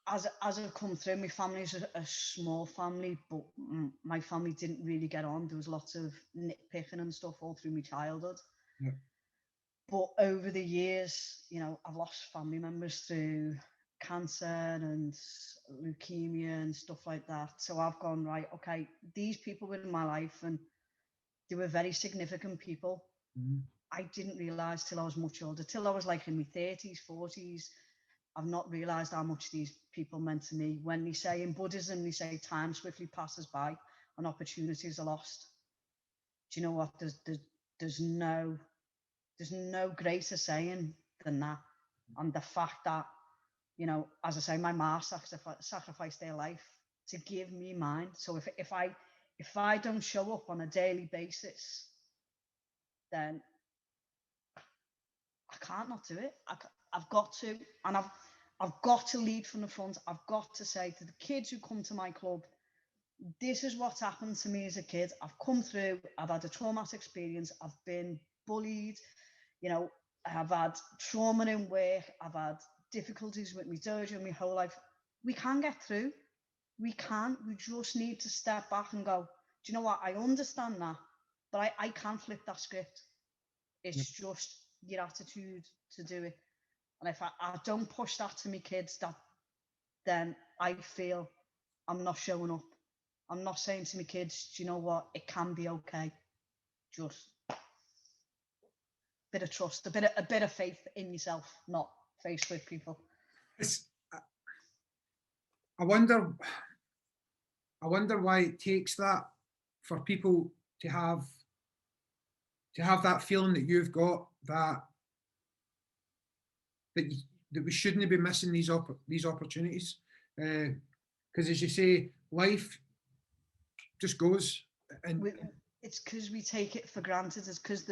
As I've come through, my family's a small family, but my family didn't really get on. There was lots of nitpicking and stuff all through my childhood. But over the years, you know, I've lost family members through cancer and leukemia and stuff like that. So I've gone, right, okay, these people were in my life and they were very significant people. I didn't realise till I was much older, till I was like in my 30s, 40s. I've not realised how much these people meant to me. When they say in Buddhism, they say time swiftly passes by and opportunities are lost. Do you know what? There's no greater saying than that. And the fact that, you know, as I say, my ma sacrificed their life to give me mine. So if I don't show up on a daily basis, then I can't not do it. I've got to, and I've got to lead from the front. I've got to say to the kids who come to my club, this is what's happened to me as a kid. I've come through, I've had a traumatic experience, I've been bullied, you know, I've had trauma in work, I've had difficulties with my dojo my whole life. We can get through. We can. We just need to step back and go, do you know what? I understand that, but I can't flip that script. It's just your attitude to do it. And if I don't push that to my kids, then I feel I'm not showing up. I'm not saying to my kids, do you know what? It can be okay. Just a bit of trust, a bit of faith in yourself, not faith with people. I wonder why it takes that for people to have that feeling that you've got, that we shouldn't be missing these opportunities, because as you say, life just goes, and it's because we take it for granted. It's because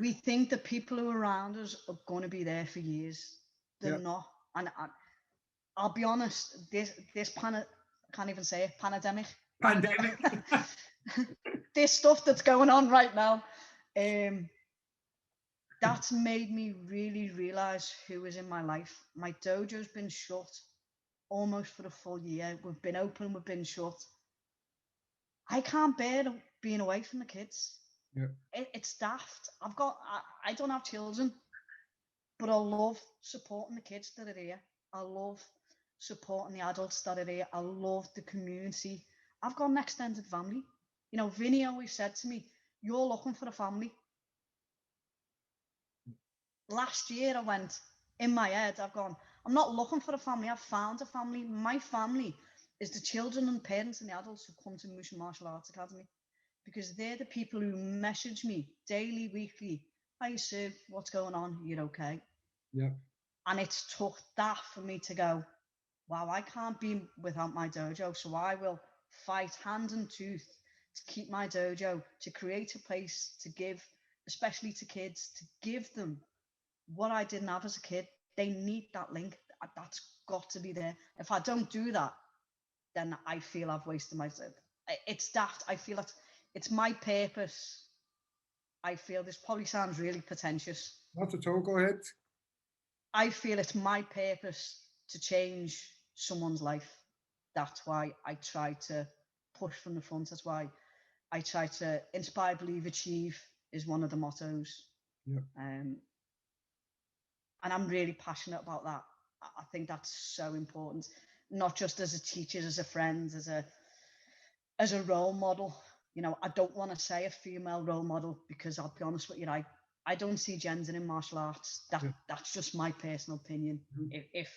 we think the people who are around us are going to be there for years. They're not. And I'll be honest, this planet, I can't even say it, pandemic. This stuff that's going on right now, that's made me really realise who is in my life. My dojo's been shut almost for a full year. We've been open, we've been shut. I can't bear being away from the kids. It's daft. I don't have children, but I love supporting the kids that are here. I love supporting the adults that are here. I love the community. I've got an extended family. You know, Vinny always said to me, you're looking for a family. Last year I went, in my head, I've gone, I'm not looking for a family. I've found a family. My family is the children and parents and the adults who come to Mushin Martial Arts Academy, because they're the people who message me daily, weekly. Hi, Sue, what's going on? You're okay? And it's took that for me to go, wow, I can't be without my dojo. So I will fight hand and tooth to keep my dojo, to create a place to give, especially to kids, to give them what I didn't have as a kid. They need that link. That's got to be there. If I don't do that, then I feel I've wasted my time. It's daft. I feel it's my purpose. I feel this probably sounds really pretentious. Not at all. Go ahead. I feel it's my purpose to change someone's life. That's why I try to push from the front. That's why I try to inspire, believe, achieve is one of the mottos. And I'm really passionate about that. I think that's so important, not just as a teacher, as a friend, as a role model. You know, I don't want to say a female role model, because I'll be honest with you, I don't see gender in martial arts. That's just my personal opinion. If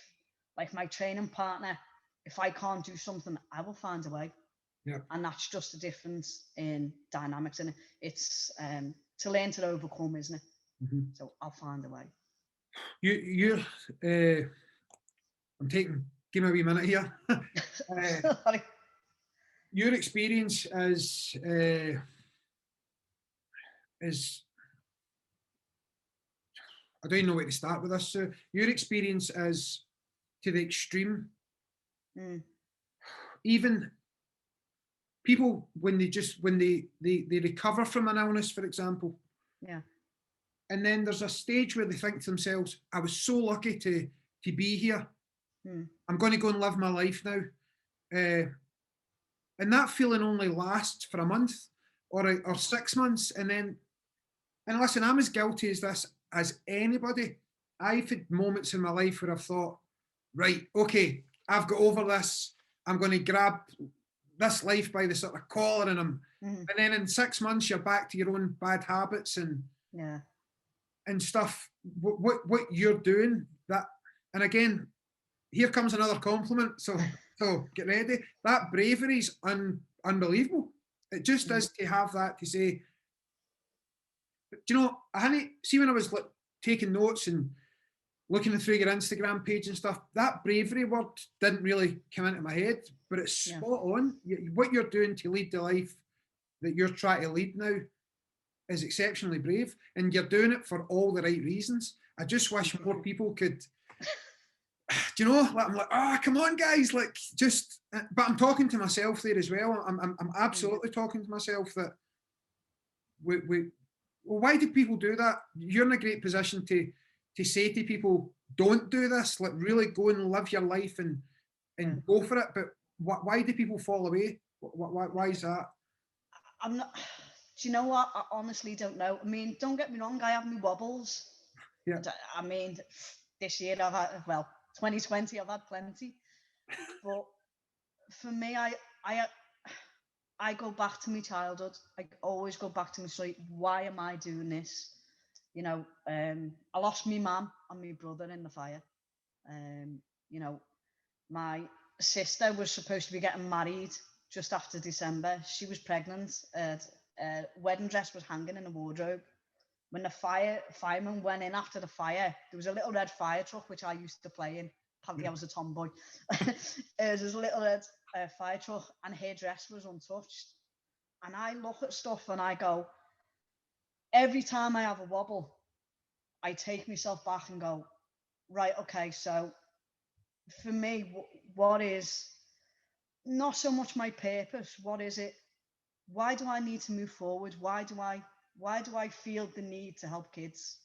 like my training partner, if I can't do something, I will find a way. And that's just the difference in dynamics, and it's to learn to overcome, isn't it? So I'll find a way. You're I'm taking, give me a wee minute here. Your experience as I don't even know where to start with this. So your experience as to the extreme, even people when they recover from an illness, for example, Yeah. and then there's a stage where they think to themselves, I was so lucky to be here. I'm going to go and live my life now. And that feeling only lasts for a month or 6 months. And listen, I'm as guilty as this as anybody. I've had moments in my life where I've thought, right, okay, I've got over this. I'm going to grab this life by the sort of collar, and then in 6 months you're back to your own bad habits and stuff. What you're doing, that, and again, here comes another compliment. So get ready. That bravery's unbelievable. It just is, to have that, to say, do you know, I hadn't see when I was like taking notes and looking through your Instagram page and stuff, that bravery word didn't really come into my head, but it's spot on. What you're doing to lead the life that you're trying to lead now is exceptionally brave, and you're doing it for all the right reasons. I just wish more people could, do you know, like, I'm like, oh, come on, guys, like, just, but I'm talking to myself there as well. I'm absolutely talking to myself that well, why do people do that? You're in a great position to say to people, don't do this, like, really go and live your life and go for it. But why do people fall away? Why is that? I'm not, do you know what? I honestly don't know. I mean, don't get me wrong, I have my wobbles. Yeah. I mean, this year I've had, well, 2020, I've had plenty. But for me, I go back to my childhood. I always go back to my story. Why am I doing this? You know, I lost my mum and my brother in the fire. You know, my sister was supposed to be getting married just after December. She was pregnant. Wedding dress was hanging in the wardrobe. When the fireman went in after the fire, there was a little red fire truck which I used to play in. Apparently, I was a tomboy. There was this little red fire truck, and her dress was untouched. And I look at stuff and I go, every time I have a wobble, I take myself back and go, right, okay, so for me, what is not so much my purpose? What is it? Why do I need to move forward? Why do I feel the need to help kids?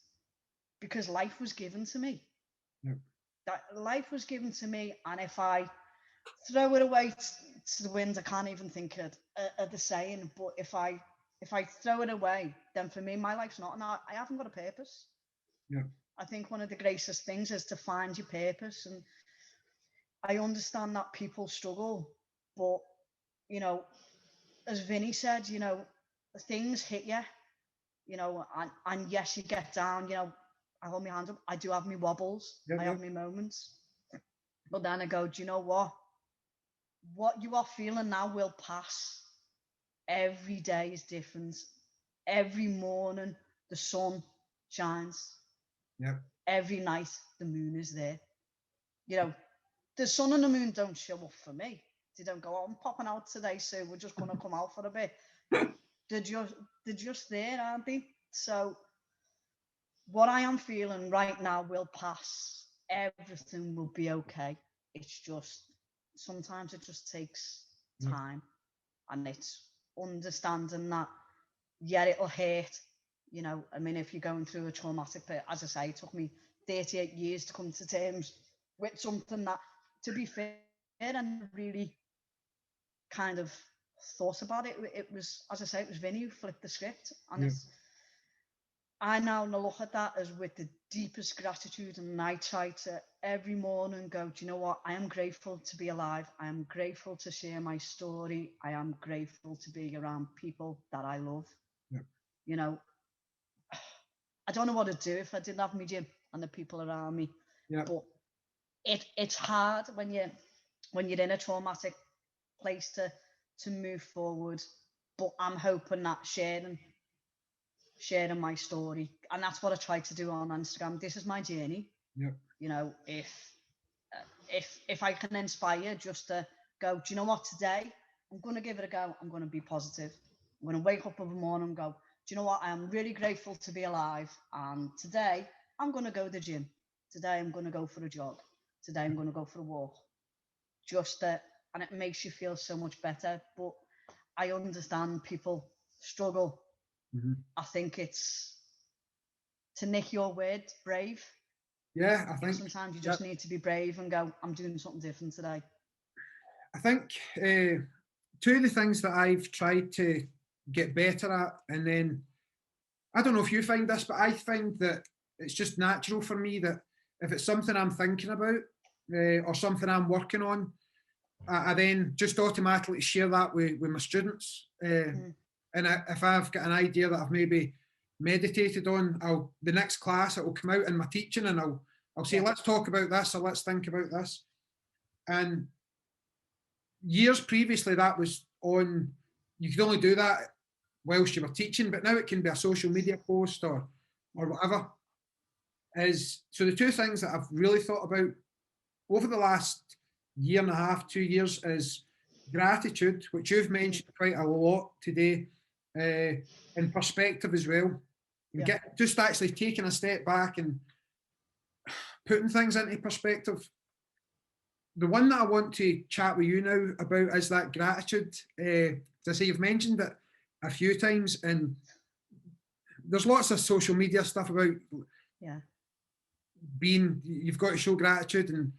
Because life was given to me. That life was given to me, and if I throw it away to the wind, I can't even think of the saying. But if I throw it away, then for me, my life's not, and I haven't got a purpose. I think one of the greatest things is to find your purpose, and I understand that people struggle, but you know, as Vinny said, you know, things hit you, you know, and yes, you get down, you know, I hold my hand up, I do have my wobbles, I have my moments, but then I go, do you know what? What you are feeling now will pass. Every day is different. Every morning, the sun shines. Every night, the moon is there. You know, the sun and the moon don't show up for me. They don't go, oh, I'm popping out today, so we're just going to come out for a bit. They're just there, aren't they? So what I am feeling right now will pass. Everything will be okay. It's just, sometimes it just takes time, and it's understanding that, yeah, it'll hurt. You know, I mean, if you're going through a traumatic, as I say, it took me 38 years to come to terms with something that, to be fair, and really kind of thought about it. It was, as I say, it was Vinny who flipped the script, and it's, I now look at that as with the deepest gratitude, and I try to every morning go, do you know what? I am grateful to be alive. I am grateful to share my story. I am grateful to be around people that I love. You know, I don't know what to do if I didn't have my gym and the people around me. But it's hard when you're in a traumatic place to move forward. But I'm hoping that sharing my story, and that's what I try to do on Instagram. This is my journey. You know, if I can inspire just to go, do you know what, today I'm going to give it a go. I'm going to be positive. I'm going to wake up every morning and go, do you know what, I am really grateful to be alive, and today I'm going to go to the gym. Today I'm going to go for a jog. Today I'm going to go for a walk. And it makes you feel so much better. But I understand people struggle. Mm-hmm. I think it's, to nick your word, brave. Yeah, I think sometimes you just need to be brave and go, I'm doing something different today. I think two of the things that I've tried to get better at, and then I don't know if you find this, but I find that it's just natural for me that if it's something I'm thinking about or something I'm working on, I then just automatically share that with my students. And if I've got an idea that I've maybe meditated on, the next class it will come out in my teaching, and I'll say, let's talk about this, or let's think about this. And years previously, that was on, you could only do that whilst you were teaching, but now it can be a social media post or whatever. So the two things that I've really thought about over the last year and a half, 2 years, is gratitude, which you've mentioned quite a lot today, and perspective as well. And just actually taking a step back and putting things into perspective. The one that I want to chat with you now about is that gratitude. As I say, you've mentioned it a few times, and there's lots of social media stuff about you've got to show gratitude, and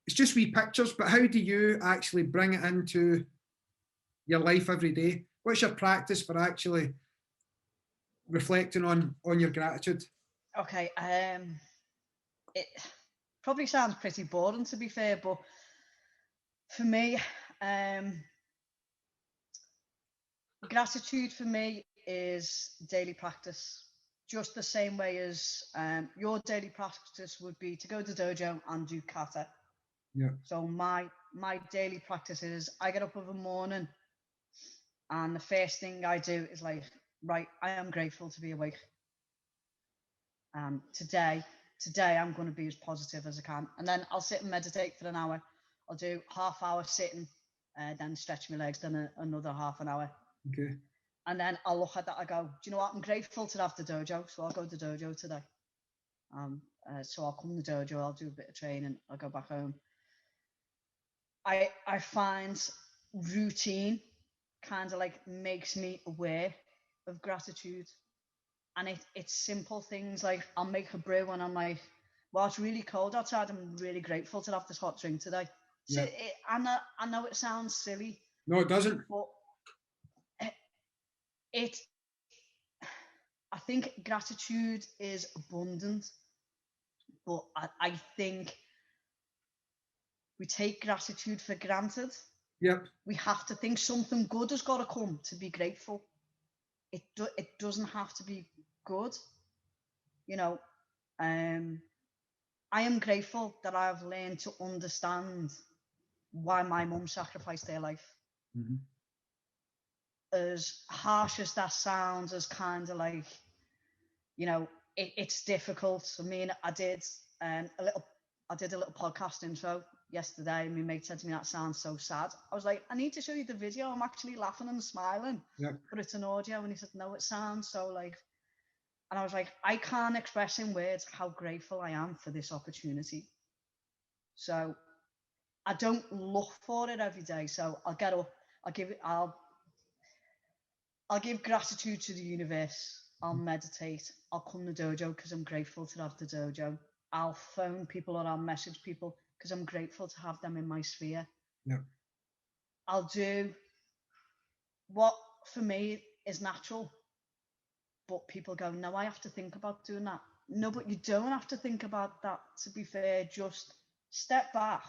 it's just wee pictures, but how do you actually bring it into your life every day? What's your practice for actually reflecting on your gratitude? Okay, it probably sounds pretty boring, to be fair, but for me, gratitude for me is daily practice, just the same way as your daily practice would be to go to dojo and do kata. So my daily practice is, I get up every morning and the first thing I do is like, right, I am grateful to be awake. Today I'm going to be as positive as I can, and then I'll sit and meditate for an hour. I'll do half hour sitting, then stretch my legs, then another half an hour. Okay. And then I'll look at that, I go, do you know what, I'm grateful to have the dojo, so I'll go to the dojo today. So I'll come to the dojo, I'll do a bit of training, I'll go back home. I find routine kind of like makes me aware of gratitude. And it's simple things like, I'll make a brew and I'm like, well, it's really cold outside, I'm really grateful to have this hot drink today. So I know it sounds silly. No, it doesn't. But I think gratitude is abundant, but I think we take gratitude for granted. Yep. We have to think something good has got to come to be grateful. It doesn't have to be good. You know, I am grateful that I've learned to understand why my mum sacrificed her life. Mm-hmm. As harsh as that sounds, as kind of like, you know, it's difficult. I mean, I did a little podcast intro yesterday, and my mate said to me, that sounds so sad. I was like, I need to show you the video. I'm actually laughing and smiling, but it's an audio. And he said, no, it sounds so like, and I was like, I can't express in words how grateful I am for this opportunity. So I don't look for it every day. So I'll get up, I'll give gratitude to the universe. I'll meditate. I'll come to dojo because I'm grateful to have the dojo. I'll phone people or I'll message people because I'm grateful to have them in my sphere. I'll do what for me is natural, but people go, no, I have to think about doing that. No, but you don't have to think about that, to be fair. Just step back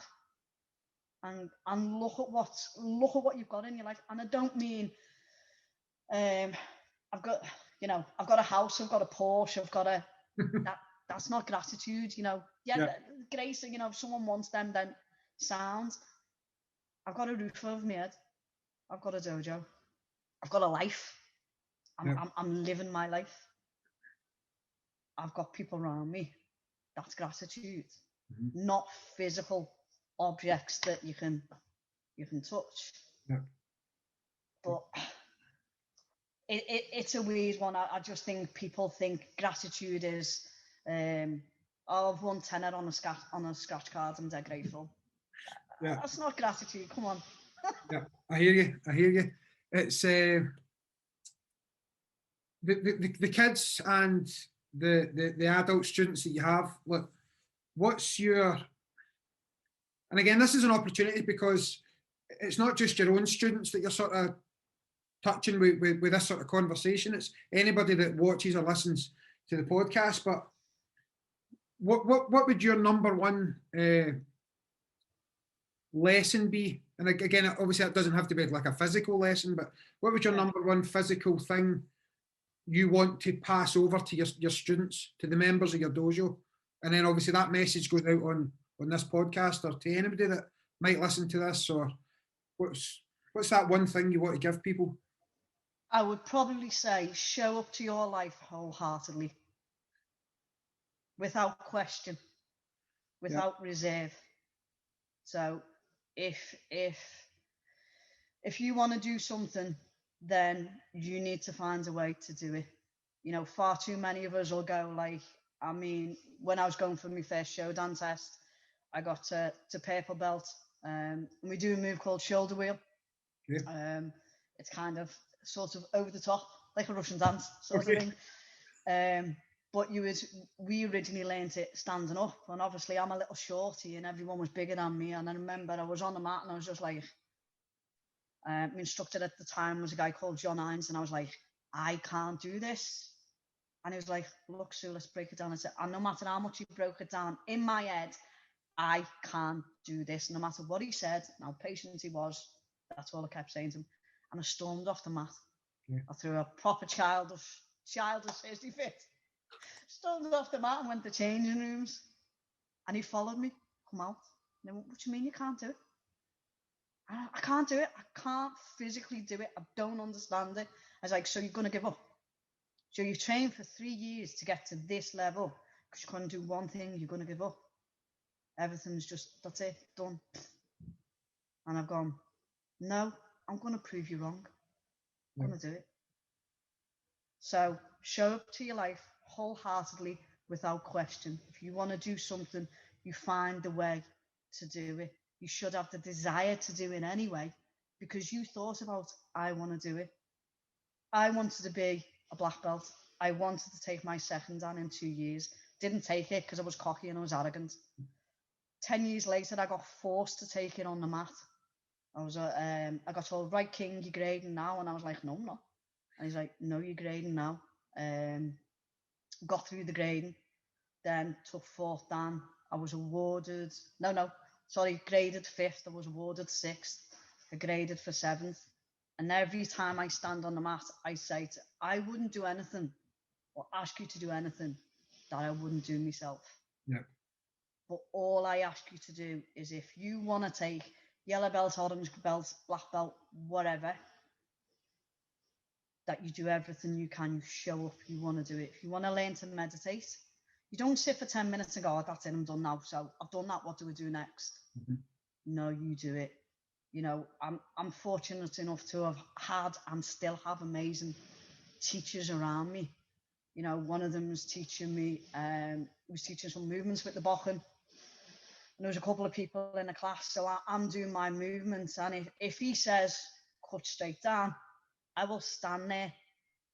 and look at what you've got in your life. And I don't mean I've got a house, I've got a Porsche, I've got a that's not gratitude, you know. Grace, you know, if someone wants them, then sound. I've got a roof over my head, I've got a dojo, I've got a life. I'm living my life. I've got people around me. That's gratitude. Not physical objects that you can touch. But it's a weird one. I just think people think gratitude is, I've won tenner on a scratch card, I'm dead grateful. That's not gratitude. Come on. I hear you. it's the kids and the adult students that you have. Look, what's your, and again, this is an opportunity because it's not just your own students that you're sort of touching with this sort of conversation. It's anybody that watches or listens to the podcast. But what would your number one lesson be? And again, obviously, it doesn't have to be like a physical lesson, but what would your number one physical thing you want to pass over to your students, to the members of your dojo? And then obviously that message goes out on this podcast or to anybody that might listen to this. Or what's that one thing you want to give people? I would probably say show up to your life wholeheartedly, without question, without reserve. So if you want to do something, then you need to find a way to do it. You know, far too many of us will go like, I mean, when I was going for my first Shodan test, I got to purple belt. We do a move called shoulder wheel. Yeah. It's kind of sort of over the top, like a Russian dance sort of thing. But we originally learned it standing up, and obviously I'm a little shorty and everyone was bigger than me. And I remember I was on the mat and I was just like, my instructor at the time was a guy called John Hines, and I was like, I can't do this. And he was like, look, Sue, let's break it down. I said, and no matter how much he broke it down, in my head, I can't do this. No matter what he said, how patient he was, that's all I kept saying to him. And I stormed off the mat. Yeah. I threw a proper childish thirsty fit. Stormed off the mat and went to changing rooms. And he followed me, come out. And I went, what do you mean you can't do it? I can't do it. I can't physically do it. I don't understand it. I was like, so you're going to give up? So you trained for 3 years to get to this level because you couldn't do one thing, you're going to give up? Everything's just, that's it, done. And I've gone, no, I'm going to prove you wrong. I'm going to do it. So show up to your life wholeheartedly, without question. If you want to do something, you find the way to do it. You should have the desire to do it anyway, because you thought about, I want to do it. I wanted to be a black belt. I wanted to take my second dan in 2 years. Didn't take it because I was cocky and I was arrogant. 10 years later, I got forced to take it on the mat. I got told, right, King, you're grading now. And I was like, no, I'm not. And he's like, no, you're grading now. Got through the grading, then took fourth dan. I was awarded, graded fifth. I was awarded sixth. I graded for seventh. And every time I stand on the mat, I say, I wouldn't do anything or ask you to do anything that I wouldn't do myself. Yeah. But all I ask you to do is, if you want to take yellow belt, orange belt, black belt, whatever, that you do everything you can, you show up, you want to do it. If you want to learn to meditate, you don't sit for 10 minutes and go, oh, that's it, I'm done now. So I've done that, what do I do next? Mm-hmm. No, you do it. You know, I'm fortunate enough to have had and still have amazing teachers around me. You know, one of them was teaching me, was teaching some movements with the bokken. And there was a couple of people in the class, so I'm doing my movements. And if he says, cut straight down, I will stand there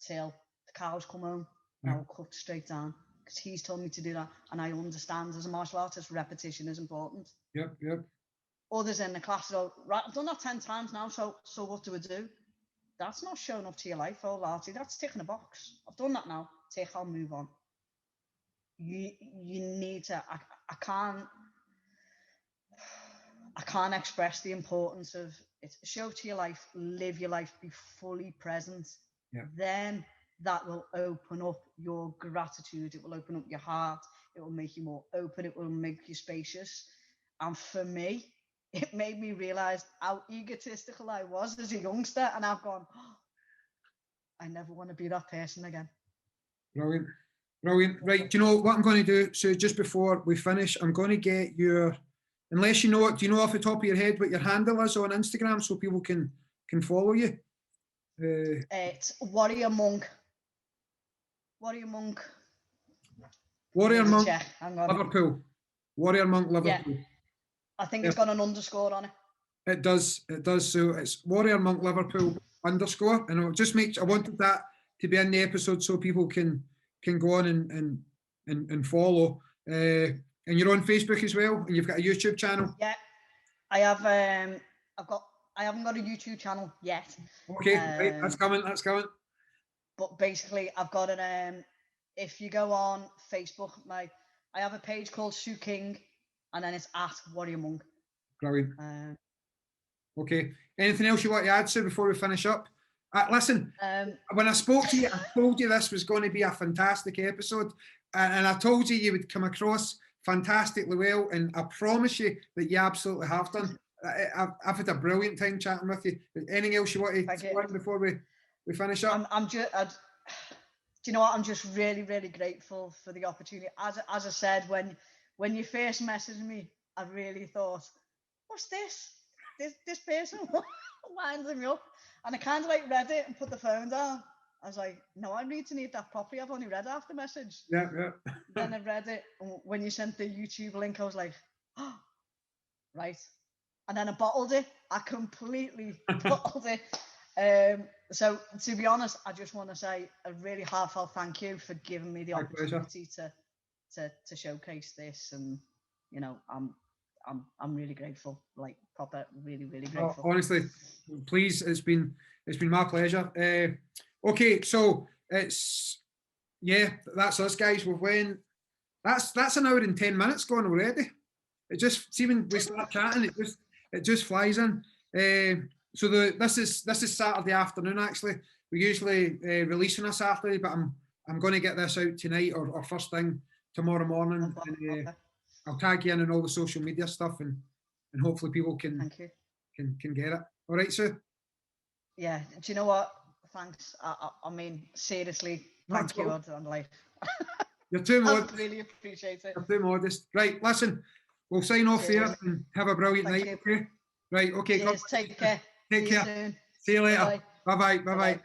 till the cows come home. And I will cut straight down, because he's told me to do that. And I understand, as a martial artist, repetition is important. Yep. Others in the class go, right, I've done that 10 times now, so what do I do? That's not showing up to your life, wholeheartedly. That's ticking a box. I've done that now. I'll move on. You need to, I can't express the importance of it. Show to your life, live your life, be fully present. Yeah. Then that will open up your gratitude. It will open up your heart. It will make you more open. It will make you spacious. And for me, it made me realize how egotistical I was as a youngster. And I've gone, oh, I never want to be that person again. Brilliant. Right, do you know what I'm going to do? So just before we finish, I'm going to get your, unless you know it, do you know off the top of your head what your handle is on Instagram so people can follow you? It's Warrior Monk. Warrior Monk Liverpool. Warrior Monk Liverpool. Yeah. I think it's got an underscore on it. It does. So it's Warrior Monk Liverpool. underscore, and I'll just I wanted that to be in the episode so people can go on and follow. And you're on Facebook as well, and you've got a YouTube channel. Yeah, I have. I haven't got a YouTube channel yet. Okay, right, that's coming. But basically, I've got an. If you go on Facebook, I have a page called Sue King, and then it's @WarriorMonk. Brilliant. Okay. Anything else you want to add, Sue, before we finish up? Listen, when I spoke to you, I told you this was going to be a fantastic episode, and I told you would come across fantastically well, and I promise you that you absolutely have done. I've had a brilliant time chatting with you. Anything else you want to say before we finish up? Do you know what? I'm just really, really grateful for the opportunity. As I said, when you first messaged me, I really thought, what's this? This person winds me up. And I kind of like read it and put the phone down. I was like, no, I need to read that properly. I've only read half the message. Yeah. Then I read it. And when you sent the YouTube link, I was like, oh, right. And then I bottled it. I completely bottled it. So to be honest, I just want to say a really heartfelt thank you for giving me the opportunity to showcase this, and you know, I'm really grateful, like proper, really, really grateful. Oh, honestly, please, it's been my pleasure. Okay, so that's us, guys. We've went. That's an hour and 10 minutes gone already. It just, see, when we start chatting, it just flies in. So this is Saturday afternoon. Actually, we usually release on a Saturday, but I'm going to get this out tonight or first thing tomorrow morning. Okay. I'll tag you in on all the social media stuff, and hopefully people can get it. All right, Sue? Yeah. Do you know what? Thanks. I mean, seriously, thank you. You're too modest. I really appreciate it. You're too modest. Right, listen, we'll sign off there and have a brilliant night. Okay. Right. Okay. Cheers, take care. Take care. See you later. Bye bye.